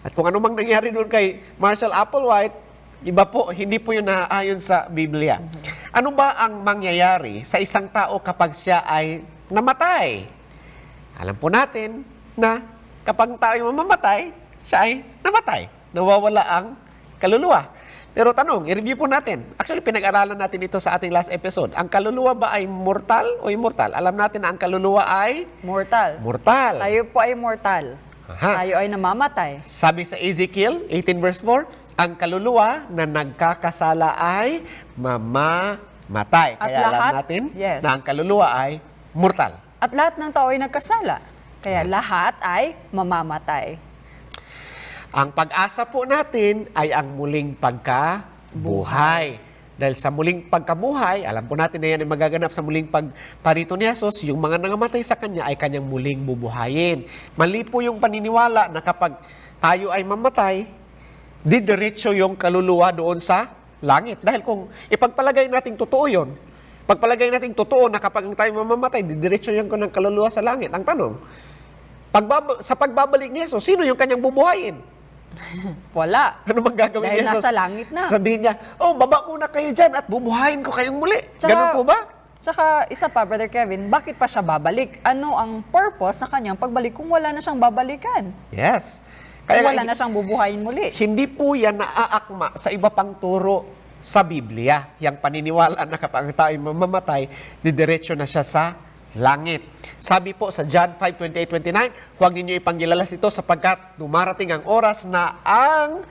At kung ano mang nangyari doon kay Marshall Applewhite, iba po, hindi po yun naayon sa Biblia. Ano ba ang mangyayari sa isang tao kapag siya ay namatay? Alam po natin na kapag tayo mamamatay, siya ay namatay. Nawawala ang kaluluwa. Pero tanong, i-review po natin. Actually, pinag-aralan natin ito sa ating last episode. Ang kaluluwa ba ay mortal o immortal? Alam natin na ang kaluluwa ay mortal. Mortal. Tayo po ay mortal. Aha. Tayo ay namamatay. Sabi sa Ezekiel 18 verse 4, ang kaluluwa na nagkakasala ay mamamatay. At Kaya alam lahat, natin yes, na ang kaluluwa ay mortal. At lahat ng tao ay nagkasala. Kaya lahat ay mamamatay. Ang pag-asa po natin ay ang muling pagkabuhay. Dahil sa muling pagkabuhay, alam po natin na yan ay magaganap sa muling pagparito ni Jesus, yung mga nangamatay sa Kanya ay Kanyang muling bubuhayin. Mali po yung paniniwala na kapag tayo ay mamatay, didiretso yung kaluluwa doon sa langit. Dahil kung ipagpalagay natin totoo yun, pagpalagay natin totoo na kapag tayo mamamatay, didiretso yung ng kaluluwa sa langit. Ang tanong, sa pagbabalik ni Jesus, sino yung Kanyang bubuhayin? Wala. Ano bang gagawin Dahil ni Jesus? nasa langit na. Sabihin niya, baba muna kayo dyan at bubuhayin ko kayong muli. Ganun po ba? Tsaka, isa pa, Brother Kevin, bakit pa siya babalik? Ano ang purpose sa kanyang pagbalik kung wala na siyang babalikan? Yes. Kung wala na siyang bubuhayin muli. Hindi po yan naaakma sa iba pang turo sa Biblia. Yang paniniwala na kapag tayo mamamatay, didiretso na siya sa langit. Sabi po sa John 5:28-29, huwag ninyo ipanggilalas ito sapagkat dumarating ang oras na ang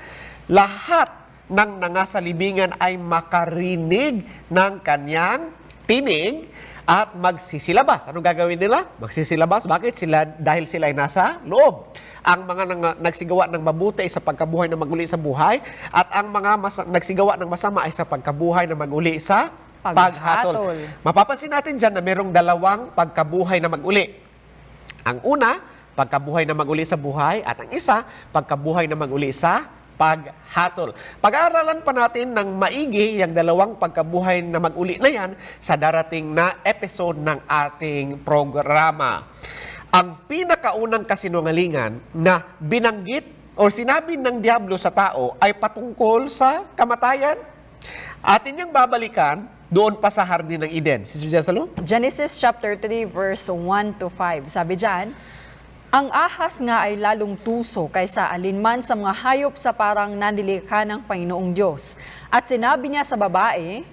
lahat ng nangasalibingan ay makarinig ng kanyang tinig at magsisilabas. Anong gagawin nila? Magsisilabas. Bakit? Dahil sila ay nasa loob. Ang mga nagsigawa ng mabuti ay sa pagkabuhay na maguli sa buhay at ang mga nagsigawa ng masama ay sa pagkabuhay na maguli sa paghatol. Mapapansin natin dyan na merong dalawang pagkabuhay na mag-uli. Ang una, pagkabuhay na mag-uli sa buhay at ang isa, pagkabuhay na mag-uli sa paghatol. Pag-aaralan pa natin ng maigi yung dalawang pagkabuhay na mag-uli na yan sa darating na episode ng ating programa. Ang pinakaunang kasinungalingan na binanggit o sinabi ng Diablo sa tao ay patungkol sa kamatayan. Atin niyang babalikan doon pa sa Hardin ng Eden. Sister Jasalo? Genesis chapter 3 verse 1-5. Sabi diyan, ang ahas nga ay lalong tuso kaysa alinman sa mga hayop sa parang nanilikha ng Panginoong Diyos. At sinabi niya sa babae,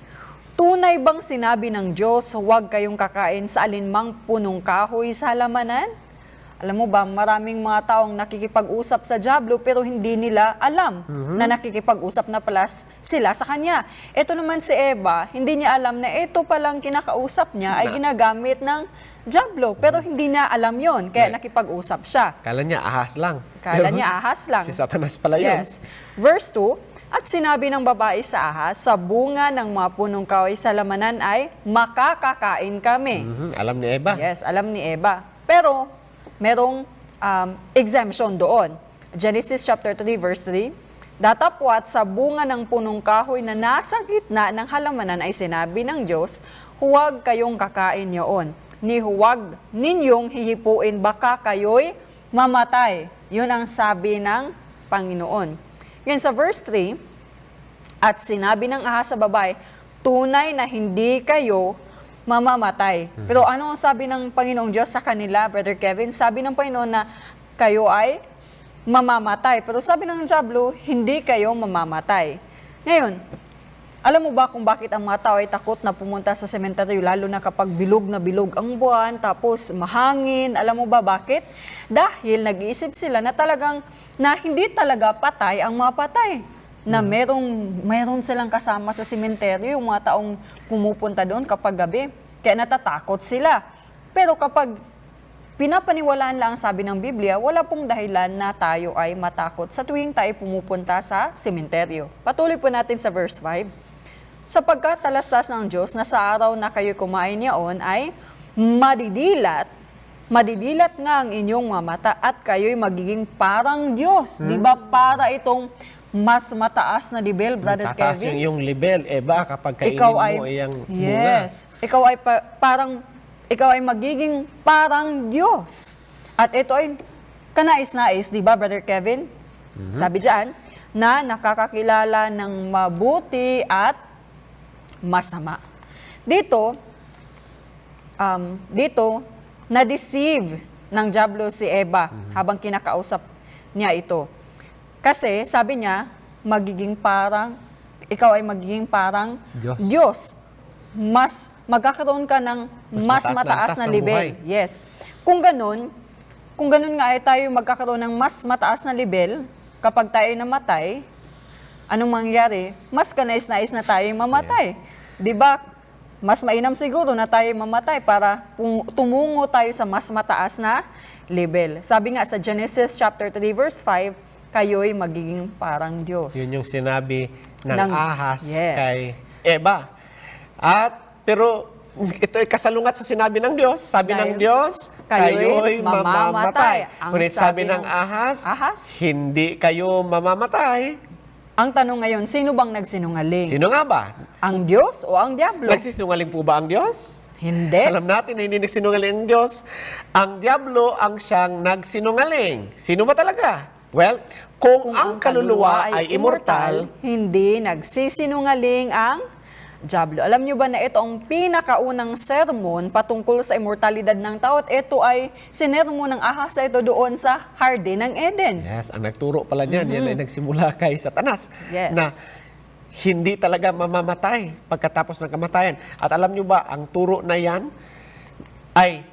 tunay bang sinabi ng Diyos, huwag kayong kakain sa alinmang punong kahoy sa halamanan? Alam mo ba, maraming mga taong nakikipag-usap sa dyablo pero hindi nila alam na nakikipag-usap na pala sila sa kanya. Ito naman si Eva, hindi niya alam na ito palang kinakausap niya ay ginagamit ng dyablo pero hindi niya alam yon kaya nakipag-usap siya. Kala niya ahas lang. Kala Pero niya ahas lang. Si Satanas pala yun. Yes. Verse 2, at sinabi ng babae sa ahas, sa bunga ng mga punong kahoy sa lamanan ay makakakain kami. Alam ni Eva. Yes, alam ni Eva. Pero merong exemption doon. Genesis chapter 3 verse 3, datapwat sa bunga ng punong kahoy na nasa gitna ng halamanan ay sinabi ng Diyos, huwag kayong kakain niyoon, ni huwag ninyong hihipuin baka kayo'y mamatay. Yun ang sabi ng Panginoon. Ngayon sa verse 3, at sinabi ng ahas sa babae, tunay na hindi kayo mamamatay. Pero ano ang sabi ng Panginoong Diyos sa kanila, Brother Kevin? Sabi ng Panginoon na kayo ay mamamatay. Pero sabi ng dyablo, hindi kayo mamamatay. Ngayon, alam mo ba kung bakit ang mga tao ay takot na pumunta sa sementeryo, lalo na kapag bilog na bilog ang buwan, tapos mahangin? Alam mo ba bakit? Dahil nag-iisip sila na talagang, na hindi talaga patay ang mga patay. Na meron silang kasama sa sementeryo, yung mga taong pumupunta doon kapag gabi. Kaya natatakot sila. Pero kapag pinapaniwalaan lang sabi ng Biblia, wala pong dahilan na tayo ay matakot sa tuwing tayo pumupunta sa sementeryo. Patuloy po natin sa verse 5. Sapagkat talastas ng Diyos na sa araw na kayo kumain niyaon ay madidilat nga ang inyong mga mata at kayo'y magiging parang Diyos. Di ba para itong mas mataas na level, Brother Tataas Kevin? yung level, Eva, kapag kainin Ikaw mo iyang bunga. yes, ikaw ay magiging parang Diyos. At ito ay kanais-nais, di ba, Brother Kevin? Sabi diyan na nakakakilala ng mabuti at masama. Dito, na-deceive ng dyablo si Eva habang kinakausap niya ito. Kasi sabi niya, ikaw ay magiging parang Diyos. Magkakaroon ka ng mas mataas na level. Yes. Kung ganun nga ay tayo magkakaroon ng mas mataas na level, kapag tayo namatay, anong mangyayari? Mas kanais-nais na tayo mamatay. Di ba? Mas mainam siguro na tayo mamatay para tumungo tayo sa mas mataas na level. Sabi nga sa Genesis chapter 3 verse 5, kayo'y magiging parang Diyos. Yun yung sinabi ng ahas yes. kay Eva. Pero ito ay kasalungat sa sinabi ng Diyos. Sabi ng Diyos, kayo'y mamamatay. Ngunit sabi ng ahas, hindi kayo mamamatay. Ang tanong ngayon, sino bang nagsinungaling? Sino nga ba? Ang Diyos o ang dyablo? Nagsisinungaling po ba ang Diyos? Hindi. Alam natin na hindi nagsinungaling ang Diyos. Ang dyablo ang siyang nagsinungaling. Sino ba talaga? Well, kung ang kaluluwa ay immortal, hindi nagsisinungaling ang dyablo. Alam niyo ba na ito ang pinakaunang sermon patungkol sa immortalidad ng tao at ito ay sinermon ng ahas na ito doon sa Hardin ng Eden. yes, ang nagturo pala niyan, yan ay nagsimula kay Satanas, Yes. na hindi talaga mamamatay pagkatapos ng kamatayan. At alam niyo ba, ang turo na yan ay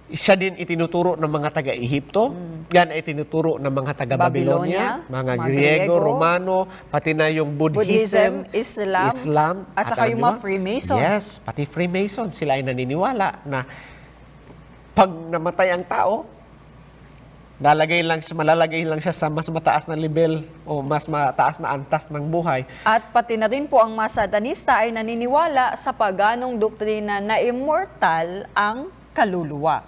siya din itinuturo ng mga taga-Ehipto, yan ay tinuturo ng mga taga-Babylonia, mga Griego, Romano, pati na yung Buddhism, Islam, at saka yung mga alam niyo ba? Freemasons. Yes, pati Freemason, sila ay naniniwala na pag namatay ang tao, malalagay lang siya sa mas mataas na level o mas mataas na antas ng buhay. At pati na rin po ang mga satanista ay naniniwala sa paganong doktrina na immortal ang kaluluwa.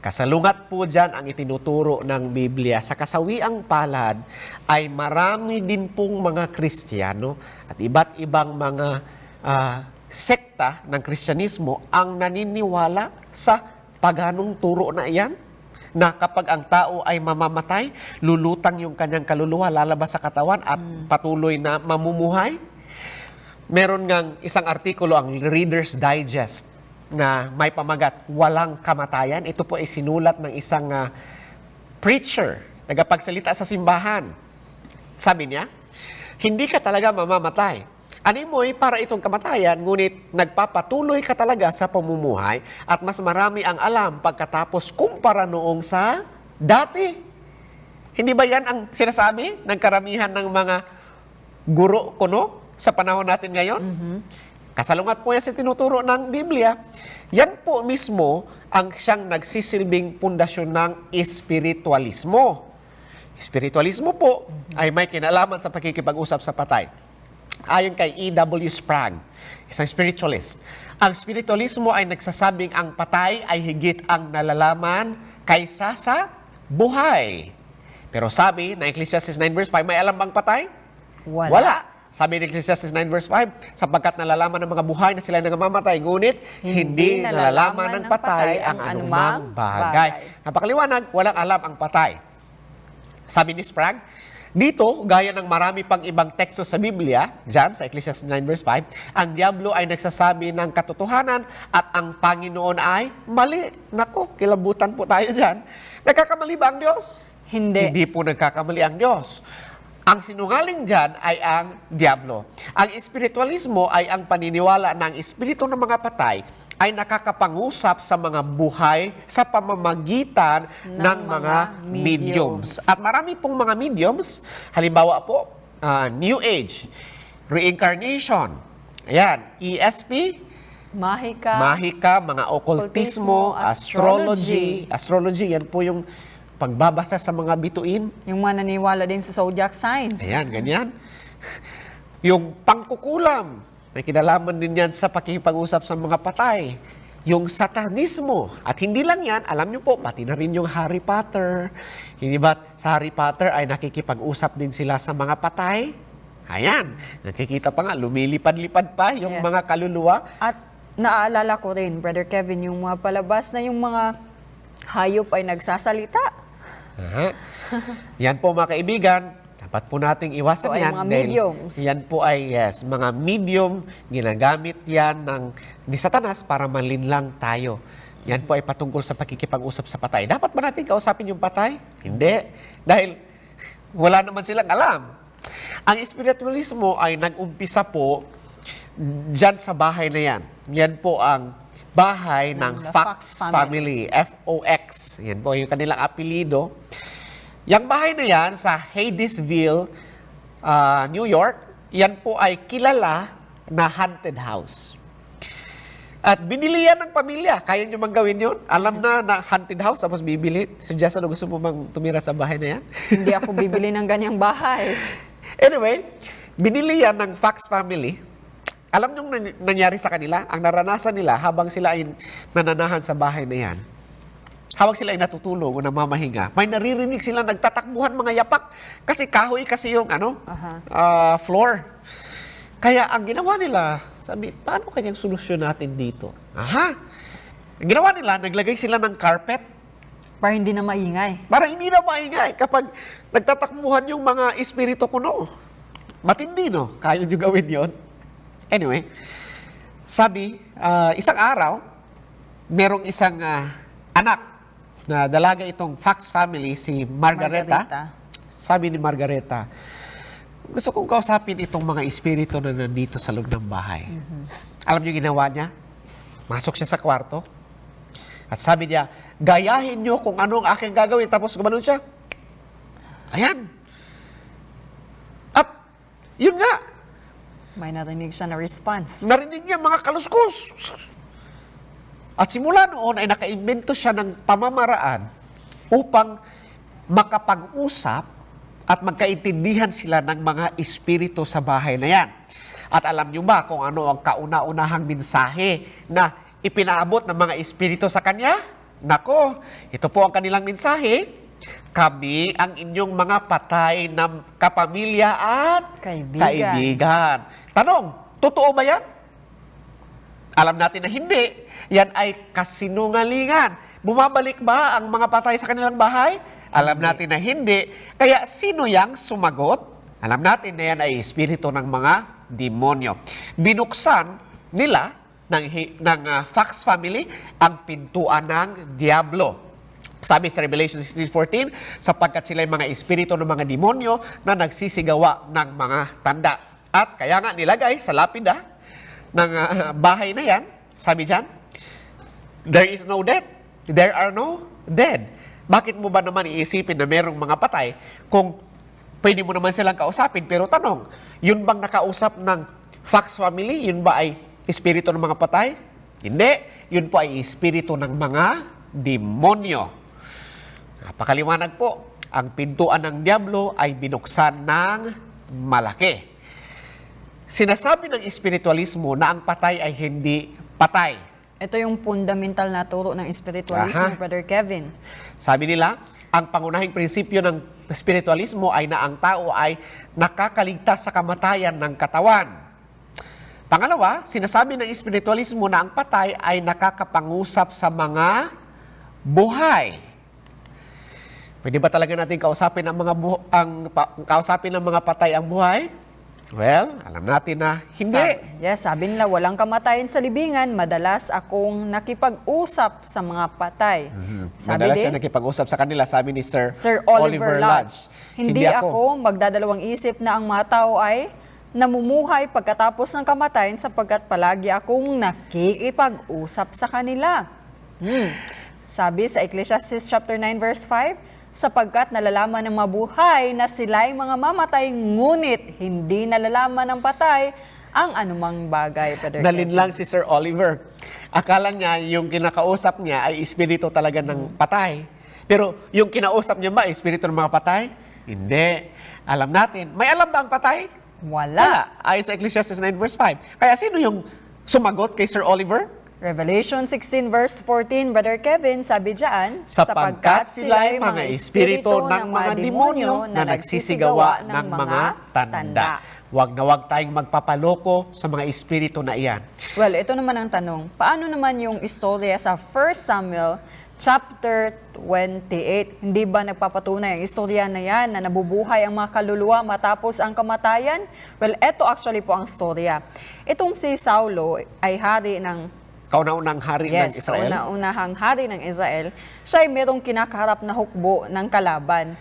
Kasalungat po dyan ang itinuturo ng Biblia. Sa kasawiang palad ay marami din pong mga Kristiyano at iba't ibang mga sekta ng Kristyanismo ang naniniwala sa paganong turo na iyan, na kapag ang tao ay mamamatay, lulutang yung kanyang kaluluwa, lalabas sa katawan at patuloy na mamumuhay. Meron ngang isang artikulo, ang Reader's Digest, na may pamagat, walang kamatayan. Ito po ay sinulat ng isang preacher, tagapagsalita sa simbahan. Sabi niya, hindi ka talaga mamamatay. Animoy para itong kamatayan, ngunit nagpapatuloy ka talaga sa pamumuhay at mas marami ang alam pagkatapos kumpara noong sa Dati, hindi ba yan ang sinasabi ng karamihan ng mga guro kuno sa panahon natin ngayon? Kasalungat po yan sa tinuturo ng Biblia. Yan po mismo ang siyang nagsisilbing pundasyon ng espiritualismo. Espiritualismo po ay may kinalaman sa pakikipag-usap sa patay. Ayon kay E.W. Sprague, isang spiritualist, ang spiritualismo ay nagsasabing ang patay ay higit ang nalalaman kaysa sa buhay. Pero sabi na Ecclesiastes 9 verse 5, may alam bang patay? Wala. Sabi ni Ecclesiastes 9 verse 5, sapagkat nalalaman ng mga buhay na sila nangamamatay, ngunit hindi nalalaman ng patay ang anumang bagay. Napakaliwanag, walang alam ang patay. Sabi ni Sprague, dito, gaya ng marami pang ibang teksto sa Biblia, dyan sa Ecclesiastes 9 verse 5, ang diablo ay nagsasabi ng katotohanan at ang Panginoon ay mali. Naku, kilabutan po tayo dyan. Nagkakamali ba ang Diyos? Hindi. Hindi po nagkakamali ang Diyos. Ang sinungaling dyan ay ang diablo. Ang espiritualismo ay ang paniniwala ng espiritu ng mga patay ay nakakapangusap sa mga buhay sa pamamagitan ng mga mediums. At marami pong mga mediums, halimbawa po, New Age, Reincarnation, ayan, ESP, Mahika, mga occultismo, astrology. Astrology, yan po yung pagbabasa sa mga bituin. Yung mananiwala din sa zodiac signs. Ayan, ganyan. Yung pangkukulam, may kinalaman din yan sa pakikipag-usap sa mga patay. Yung satanismo. At hindi lang yan, alam nyo po, pati na rin yung Harry Potter. Hindi ba sa Harry Potter ay nakikipag-usap din sila sa mga patay? Ayan, nakikita pa nga, lumilipad-lipad pa yung mga kaluluwa. At naaalala ko rin, Brother Kevin, yung mga palabas na yung mga hayop ay nagsasalita. Yan po mga kaibigan, dapat po nating iwasan So, ay yan. mga dahil mediums. Yan po ay, yes, mga medium, ginagamit yan ni Satanas para malinlang tayo. Yan po ay patungkol sa pakikipag-usap sa patay. Dapat ba natin kausapin yung patay? Hindi. Dahil wala naman silang alam. Ang espiritualismo ay nag-umpisa po dyan sa bahay na yan. Yan po ang bahay ng Fox family. F-O-X. Yan po yung kanilang apelido. Yung bahay na yan sa Hadesville, New York, yan po ay kilala na haunted house. At binili yan ng pamilya. Kaya nyo bang gawin yun? Alam na haunted house, tapos bibili. Suggest, ano gusto mo bang tumira sa bahay na yan? Hindi ako bibili ng ganyang bahay. Anyway, binili yan ng Fox family. Alam nyo nangyari sa kanila? Ang naranasan nila habang sila ay nananahan sa bahay na yan, habang sila ay natutulog o namamahinga, may naririnig sila nagtatakbuhan mga yapak. Kasi kahoy kasi yung floor. Kaya ang ginawa nila, sabi, paano kanyang solusyon natin dito? Ang ginawa nila, naglagay sila ng carpet. Para hindi na maingay. Para hindi na maingay kapag nagtatakbuhan yung mga espiritu kuno. Matindi, no? Kaya nyo gawin yon. Anyway, sabi, isang araw, merong isang anak na dalaga itong Fox family, si Margareta. Sabi ni Margareta, gusto kong kausapin itong mga espiritu na nandito sa loob ng bahay. Alam niyo ginawa niya? Masok siya sa kwarto. At sabi niya, gayahin niyo kung ano ang aking gagawin. Tapos gumanon siya. Ayan. At yun nga, may narinig siya na response. narinig niya mga kaluskos. At simula noon ay nakaimbento siya ng pamamaraan upang makapag-usap at magkaintindihan sila ng mga espiritu sa bahay na yan. At alam niyo ba kung ano ang kauna-unahang mensahe na ipinaabot ng mga espiritu sa kanya? Nako, ito po ang kanilang mensahe. Kami ang inyong mga patay na kapamilya at kaibigan. Tanong, totoo ba yan? Alam natin na hindi. Yan ay kasinungalingan. Bumabalik ba ang mga patay sa kanilang bahay? Alam natin na hindi. Kaya sino yang sumagot? Alam natin na yan ay espiritu ng mga demonyo. Binuksan nila ng Fox family ang pintuan ng diablo. Sabi sa Revelation 16:14, sapagkat sila ay mga espiritu ng mga demonyo na nagsisigawa ng mga tanda. At kaya nga nilagay sa lapida ng bahay na yan, sabi dyan, there is no death, there are no dead. Bakit mo ba naman iisipin na merong mga patay kung pwede mo naman silang kausapin? Pero tanong, yun bang nakausap ng Fox family? Yun ba ay espiritu ng mga patay? Hindi. Yun po ay espiritu ng mga demonyo. Napakaliwanag po. Ang pintuan ng Diablo ay binuksan ng malaki. Sinasabi ng espiritualismo na ang patay ay hindi patay. Ito yung fundamental na turo ng spiritualism, Aha. Brother Kevin. Sabi nila, ang pangunahing prinsipyo ng spiritualismo ay na ang tao ay nakakaligtas sa kamatayan ng katawan. Pangalawa, sinasabi ng espiritualismo na ang patay ay nakakapangusap sa mga buhay. Pwede ba talaga natin kausapin kausapin ng mga patay ang buhay? Well, alam natin na hindi. Sabi nila, walang kamatayan sa libingan, madalas akong nakipag-usap sa mga patay. Sabi Madalas din, siya nakipag-usap sa kanila, sabi ni Sir Oliver Lodge. Hindi ako magdadalawang isip na ang mga tao ay namumuhay pagkatapos ng kamatayan sapagkat palagi akong nakikipag-usap sa kanila. Sabi sa Ecclesiastes chapter 9 verse 5, sapagkat nalalaman ng mabuhay na sila'y mga mamatay, ngunit hindi nalalaman ng patay ang anumang bagay. Nalinlang si Sir Oliver. Akala niya yung kinakausap niya ay espiritu talaga ng patay. Pero yung kinausap niya ba ay espiritu ng mga patay? Hindi. Alam natin. May alam ba ang patay? Wala. Ayon sa Ecclesiastes 9 verse 5. Kaya sino yung sumagot kay Sir Oliver? Revelation 16 verse 14, Brother Kevin, sabi diyan, sapagkat sila'y mga espiritu ng mga demonyo na nagsisigawa ng mga tanda. Huwag na huwag tayong magpapaloko sa mga espiritu na iyan. Well, ito naman ang tanong. Paano naman yung istorya sa 1 Samuel chapter 28? Hindi ba nagpapatunay ang istorya na yan na nabubuhay ang mga kaluluwa matapos ang kamatayan? Well, ito actually po ang istorya. Itong si Saulo ay hari ng Kauna-unang hari ng Israel? Kauna-unahang hari ng Israel. Siya ay merong kinakaharap na hukbo ng kalaban.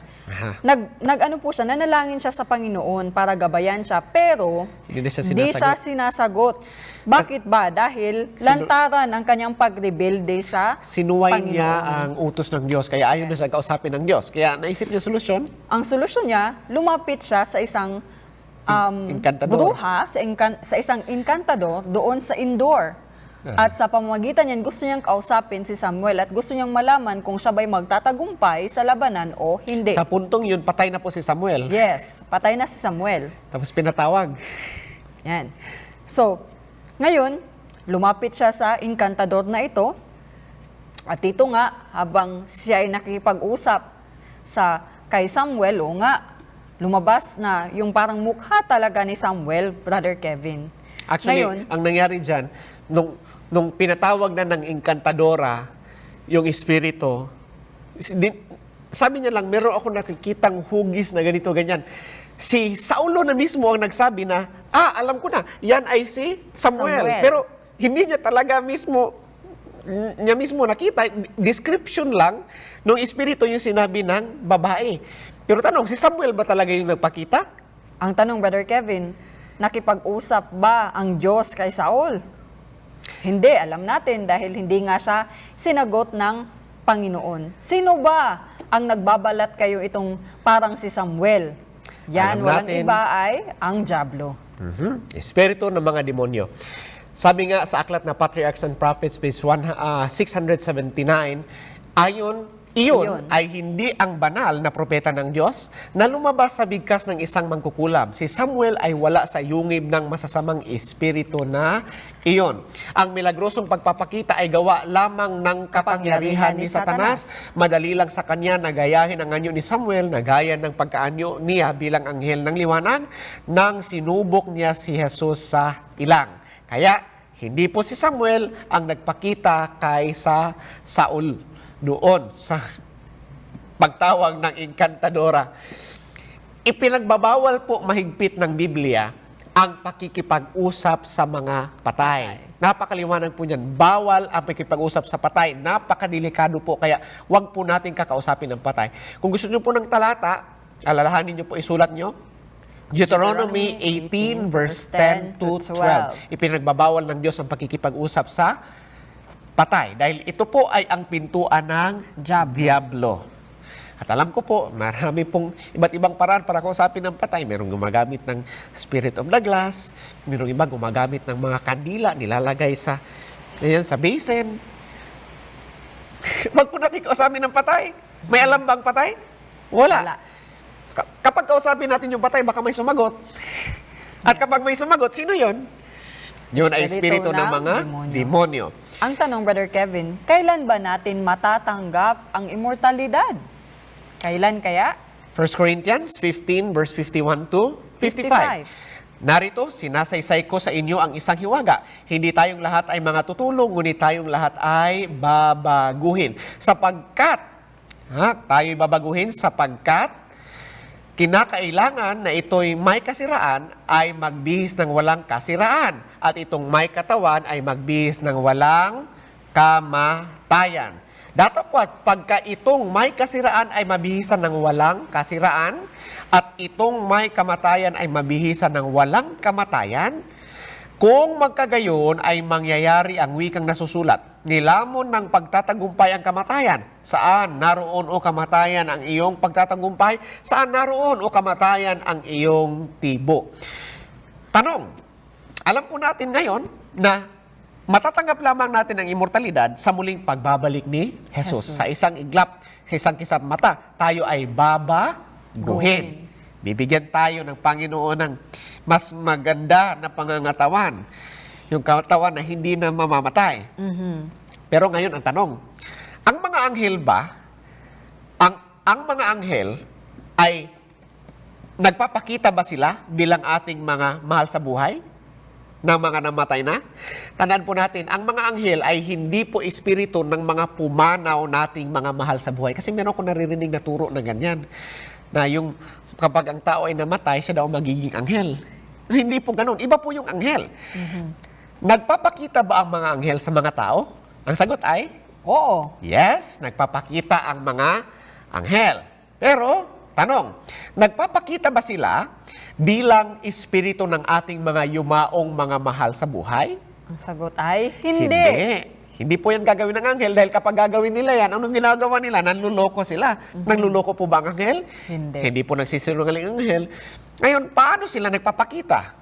Nag-ano po siya, nanalangin siya sa Panginoon para gabayan siya, pero hindi siya sinasagot. Bakit ba? Dahil lantaran ang kanyang pagrebelde sa sinuway Panginoon. niya ang utos ng Diyos, kaya ayaw na siya kausapin ng Diyos. Kaya naisip niya solusyon? Ang solusyon niya, lumapit siya sa isang bruha, sa isang encantador doon sa indoor. At sa pamamagitan niyan, gusto niyang kausapin si Samuel at gusto niyang malaman kung siya ba'y magtatagumpay sa labanan o hindi. Sa puntong yun, patay na po si Samuel. Yes, patay na si Samuel. Tapos pinatawag. Yan. So, ngayon, lumapit siya sa encantador na ito. At ito nga, habang siya ay nakikipag-usap kay Samuel, lumabas na yung parang mukha talaga ni Samuel, Brother Kevin. Actually, Ngayon, ang nangyari dyan, nung pinatawag na ng encantadora, yung espiritu, sabi niya lang, meron ako nakikitang hugis na ganito, ganyan. Si Saulo na mismo ang nagsabi na, alam ko na, yan ay si Samuel. Pero hindi niya talaga mismo nakita, description lang, nung espiritu yung sinabi ng babae. Pero tanong, si Samuel ba talaga yung nagpakita? Ang tanong, Brother Kevin, nakipag-usap ba ang Diyos kay Saul? Hindi, alam natin dahil hindi nga siya sinagot ng Panginoon. Sino ba ang nagbabalat kayo itong parang si Samuel? Yan, walang iba ay ang Diablo. Espiritu ng mga demonyo. Sabi nga sa aklat na Patriarchs and Prophets, page 679, iyon ay hindi ang banal na propeta ng Diyos na lumabas sa bigkas ng isang mangkukulam. Si Samuel ay wala sa yungib ng masasamang espiritu na iyon. Ang milagrosong pagpapakita ay gawa lamang ng kapangyarihan ni Satanas. Madali lang sa kanya na gayahin ang anyo ni Samuel na gaya ng pagkaanyo niya bilang anghel ng liwanag nang sinubok niya si Jesus sa ilang. Kaya hindi po si Samuel ang nagpakita kay Saul doon sa pagtawag ng encantadora. Ipinagbabawal po mahigpit ng Biblia ang pakikipag-usap sa mga patay. Napakaliwanag po niyan. Bawal ang pakikipag-usap sa patay. Napakadelikado po. Kaya wag po natin kakausapin ng patay. Kung gusto niyo po ng talata, alalahanin niyo po, isulat niyo. Deuteronomy 18 verse 10 to 12. Ipinagbabawal ng Diyos ang pakikipag-usap sa patay. Dahil ito po ay ang pintuan ng Diablo. At alam ko po, marami pong iba't ibang paraan para kausapin ng patay. Merong gumagamit ng spirit of the glass, merong iba gumagamit ng mga kandila, nilalagay sa, sa basin. Wag po natin kausapin ng patay. May alam ba ang patay? Wala. Kapag kausapin natin yung patay, baka may sumagot. At kapag may sumagot, sino yon? Yun ay espiritu ng mga demonyo. Ang tanong, Brother Kevin, kailan ba natin matatanggap ang immortalidad? Kailan kaya? 1 Corinthians 15 verse 51 to 55. Narito, sinasaysay ko sa inyo ang isang hiwaga. Hindi tayong lahat ay mga tutulong, ngunit tayong lahat ay babaguhin. Tayo'y babaguhin sapagkat kinakailangan na ito'y may kasiraan ay magbihis ng walang kasiraan. At itong may katawan ay magbihis ng walang kamatayan. Datapwat, pagka itong may kasiraan ay mabihisan ng walang kasiraan, at itong may kamatayan ay mabihisan ng walang kamatayan, kung magkagayon ay mangyayari ang wikang nasusulat. Nilamon ng pagtatagumpay ang kamatayan. Saan naroon o kamatayan ang iyong pagtatagumpay? Saan naroon o kamatayan ang iyong tibo? Tanong, alam po natin ngayon na matatanggap lamang natin ang immortalidad sa muling pagbabalik ni Jesus. Sa isang iglap, sa isang kisap mata, tayo ay babaguhin. Bibigyan tayo ng Panginoon ng mas maganda na pangangatawan. Yung katawan na hindi na mamamatay. Pero ngayon ang tanong, ang mga anghel ba, ang mga anghel ay nagpapakita ba sila bilang ating mga mahal sa buhay? Ng mga namatay na? Tandaan po natin, ang mga anghel ay hindi po espiritu ng mga pumanaw nating mga mahal sa buhay. Kasi meron ko naririnig na turo na ganyan. Na yung kapag ang tao ay namatay, siya daw magiging anghel. Hindi po ganun. Iba po yung anghel. Nagpapakita ba ang mga anghel sa mga tao? Ang sagot ay? Oo. Yes, nagpapakita ang mga anghel. Pero, tanong, nagpapakita ba sila bilang espiritu ng ating mga yumaong mga mahal sa buhay? Ang sagot ay hindi. Hindi po yan gagawin ng anghel dahil kapag gagawin nila yan, anong ginagawa nila? Nanluloko sila. Nanluloko po ba ang anghel? Hindi po nagsisinungaling ang anghel. Ngayon, paano sila nagpapakita?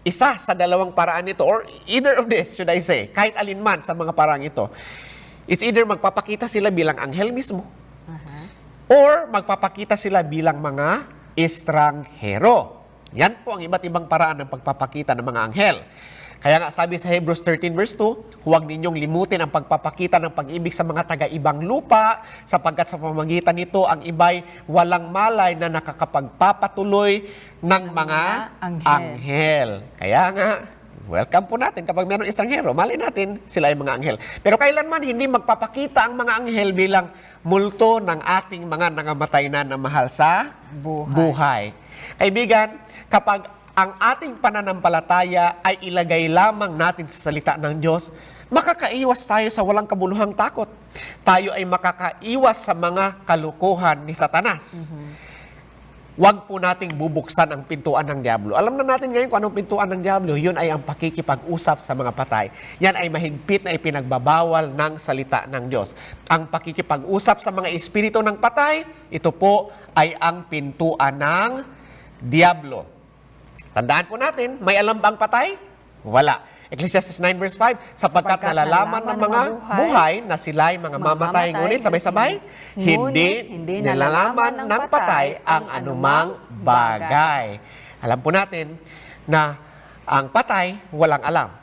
Isa sa dalawang paraan ito, or either of this, should I say, kahit alinman sa mga paraan ito, it's either magpapakita sila bilang anghel mismo, or magpapakita sila bilang mga estranghero. Yan po ang iba't ibang paraan ng pagpapakita ng mga anghel. Kaya nga sabi sa Hebrews 13 verse 2, huwag ninyong limutin ang pagpapakita ng pag-ibig sa mga taga-ibang lupa, sapagkat sa pamamagitan nito ang iba'y walang malay na nakakapagpapatuloy ng mga anghel. Kaya nga, welcome po natin kapag meron estranghero. Malay natin, sila ay mga anghel. Pero kailanman hindi magpapakita ang mga anghel bilang multo ng ating mga nangamatay na mahal sa buhay. Kaibigan, kapag ang ating pananampalataya ay ilagay lamang natin sa salita ng Diyos, makakaiwas tayo sa walang kabuluhang takot. Tayo ay makakaiwas sa mga kalukuhan ni Satanas. Huwag po nating bubuksan ang pintuan ng Diablo. Alam na natin ngayon kung anong pintuan ng Diablo. Yun ay ang pakikipag-usap sa mga patay. Yan ay mahigpit na ipinagbabawal ng salita ng Diyos. Ang pakikipag-usap sa mga espiritu ng patay, ito po ay ang pintuan ng Diablo. Tandaan po natin, may alam ba ang patay? Wala. Ecclesiastes 9 verse 5, sapagkat nalalaman ng mga buhay na sila'y mga mamatay. Ngunit sabay-sabay, hindi nalalaman ng patay ang anumang bagay. Alam po natin na ang patay walang alam.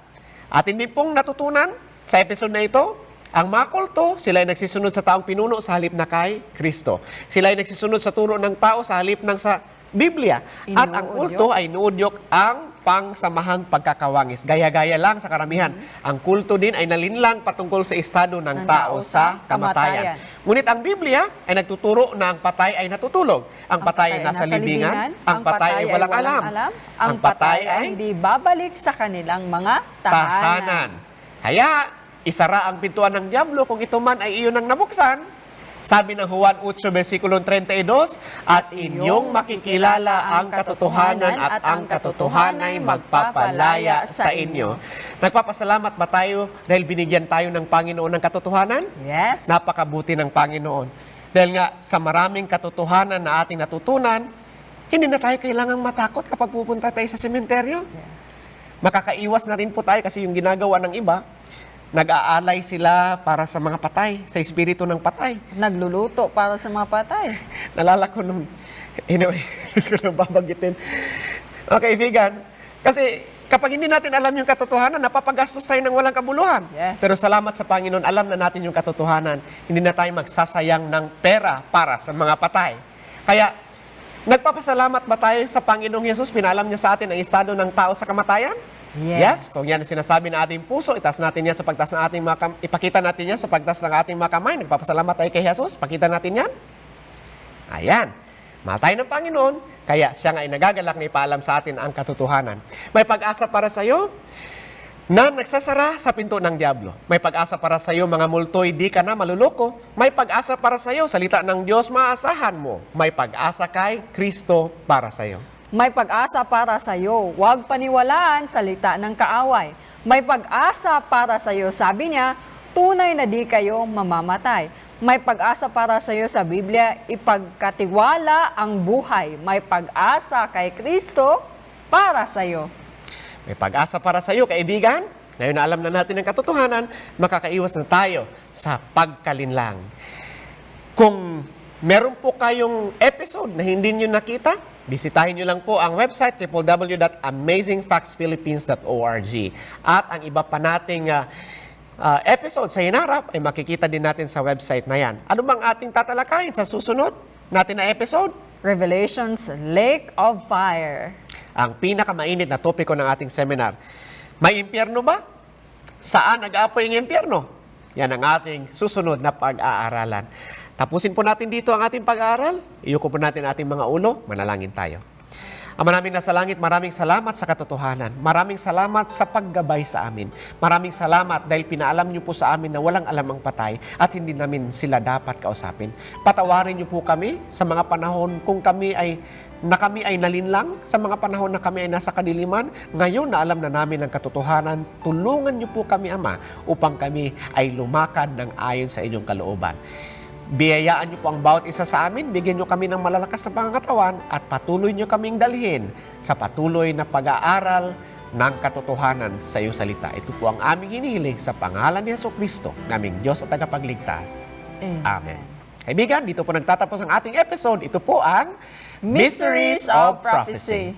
At hindi pong natutunan sa episode na ito, ang mga kulto, sila ay nagsisunod sa taong pinuno sa halip na kay Kristo. Sila ay nagsisunod sa turo ng tao sa halip ng sa Biblia. At ang kulto ay inuudyok ang pangsamahang pagkakawangis. Gaya-gaya lang sa karamihan. Ang kulto din ay nalinlang patungkol sa estado ng tao sa kamatayan. Ngunit ang Biblia ay nagtuturo na ang patay ay natutulog. Ang patay ay nasa libingan. Ang patay ay walang alam. Ang patay ay hindi babalik sa kanilang mga tahanan. Kaya, isara ang pintuan ng Diablo kung ito man ay iyon ang nabuksan. Sabi ng Juan 8, versikulo 32, at inyong makikilala ang katotohanan at ang katotohanan ay magpapalaya sa inyo. Nagpapasalamat ba tayo dahil binigyan tayo ng Panginoon ng katotohanan? Yes. Napakabuti ng Panginoon. Dahil nga sa maraming katotohanan na ating natutunan, hindi na tayo kailangang matakot kapag pupunta tayo sa sementeryo. Yes. Makakaiwas na rin po tayo kasi yung ginagawa ng iba, nag-aalay sila para sa mga patay, sa espiritu ng patay. Nagluluto para sa mga patay. Nalala ko nung, anyway, hindi ko na babagitin. Okay, kaibigan, kasi kapag hindi natin alam yung katotohanan, napapagastos tayo ng walang kabuluhan. Yes. Pero salamat sa Panginoon, alam na natin yung katotohanan. Hindi na tayo magsasayang ng pera para sa mga patay. Kaya, nagpapasalamat ba tayo sa Panginoong Yesus? Pinalam niya sa atin ang estado ng tao sa kamatayan? Yes. Kung yan ang sinasabi ng ating puso, itaas natin yan sa pagtaas ng ating ipakita natin yan sa pagtaas ng ating mga kamay. Nagpapasalamat tayo kay Jesus. Pakita natin yan. Ayan. Mahal tayo ng Panginoon, kaya siya nga ay nagagalak na ipaalam sa atin ang katotohanan. May pag-asa para sa iyo na nagsasara sa pinto ng diablo. May pag-asa para sa iyo, mga multoy, di ka na maluloko. May pag-asa para sa iyo, salita ng Diyos, maasahan mo. May pag-asa kay Kristo para sa iyo. May pag-asa para sa iyo. Huwag paniwalaan salita ng kaaway. May pag-asa para sa iyo. Sabi niya, tunay na di kayo mamamatay. May pag-asa para sa iyo sa Biblia, ipagkatiwala ang buhay. May pag-asa kay Kristo para sa iyo. May pag-asa para sa iyo, kaibigan. Ngayon na alam na natin ang katotohanan, makakaiwas na tayo sa pagkalinlang. Kung meron po kayong episode na hindi nyo nakita, bisitahin nyo lang po ang website www.amazingfactsphilippines.org. At ang iba pa nating episode sa hinarap ay makikita din natin sa website na yan. Ano bang ating tatalakayin sa susunod natin na episode? Revelations, Lake of Fire. Ang pinakamainit na topiko ng ating seminar. May impyerno ba? Saan nag-aapoy ang impyerno? Yan ang ating susunod na pag-aaralan. Tapusin po natin dito ang ating pag-aaral. Iyuko po natin ating mga ulo. Manalangin tayo. Ama namin nasa langit, maraming salamat sa katotohanan. Maraming salamat sa paggabay sa amin. Maraming salamat dahil pinaalam niyo po sa amin na walang alam ang patay at hindi namin sila dapat kausapin. Patawarin niyo po kami sa mga panahon kung kami ay nalinlang, sa mga panahon na kami ay nasa kadiliman. Ngayon na alam na namin ang katotohanan, tulungan niyo po kami, Ama, upang kami ay lumakad ng ayon sa inyong kalooban. Biyayaan niyo po ang bawat isa sa amin, bigyan niyo kami ng malalakas na pangangatawan at patuloy niyo kaming dalhin sa patuloy na pag-aaral ng katotohanan sa iyong salita. Ito po ang aming hinihiling sa pangalan ni Jesucristo, naming Diyos at tagapagligtas. Amen. Kaibigan, dito po nagtatapos ang ating episode. Ito po ang Mysteries of Prophecy.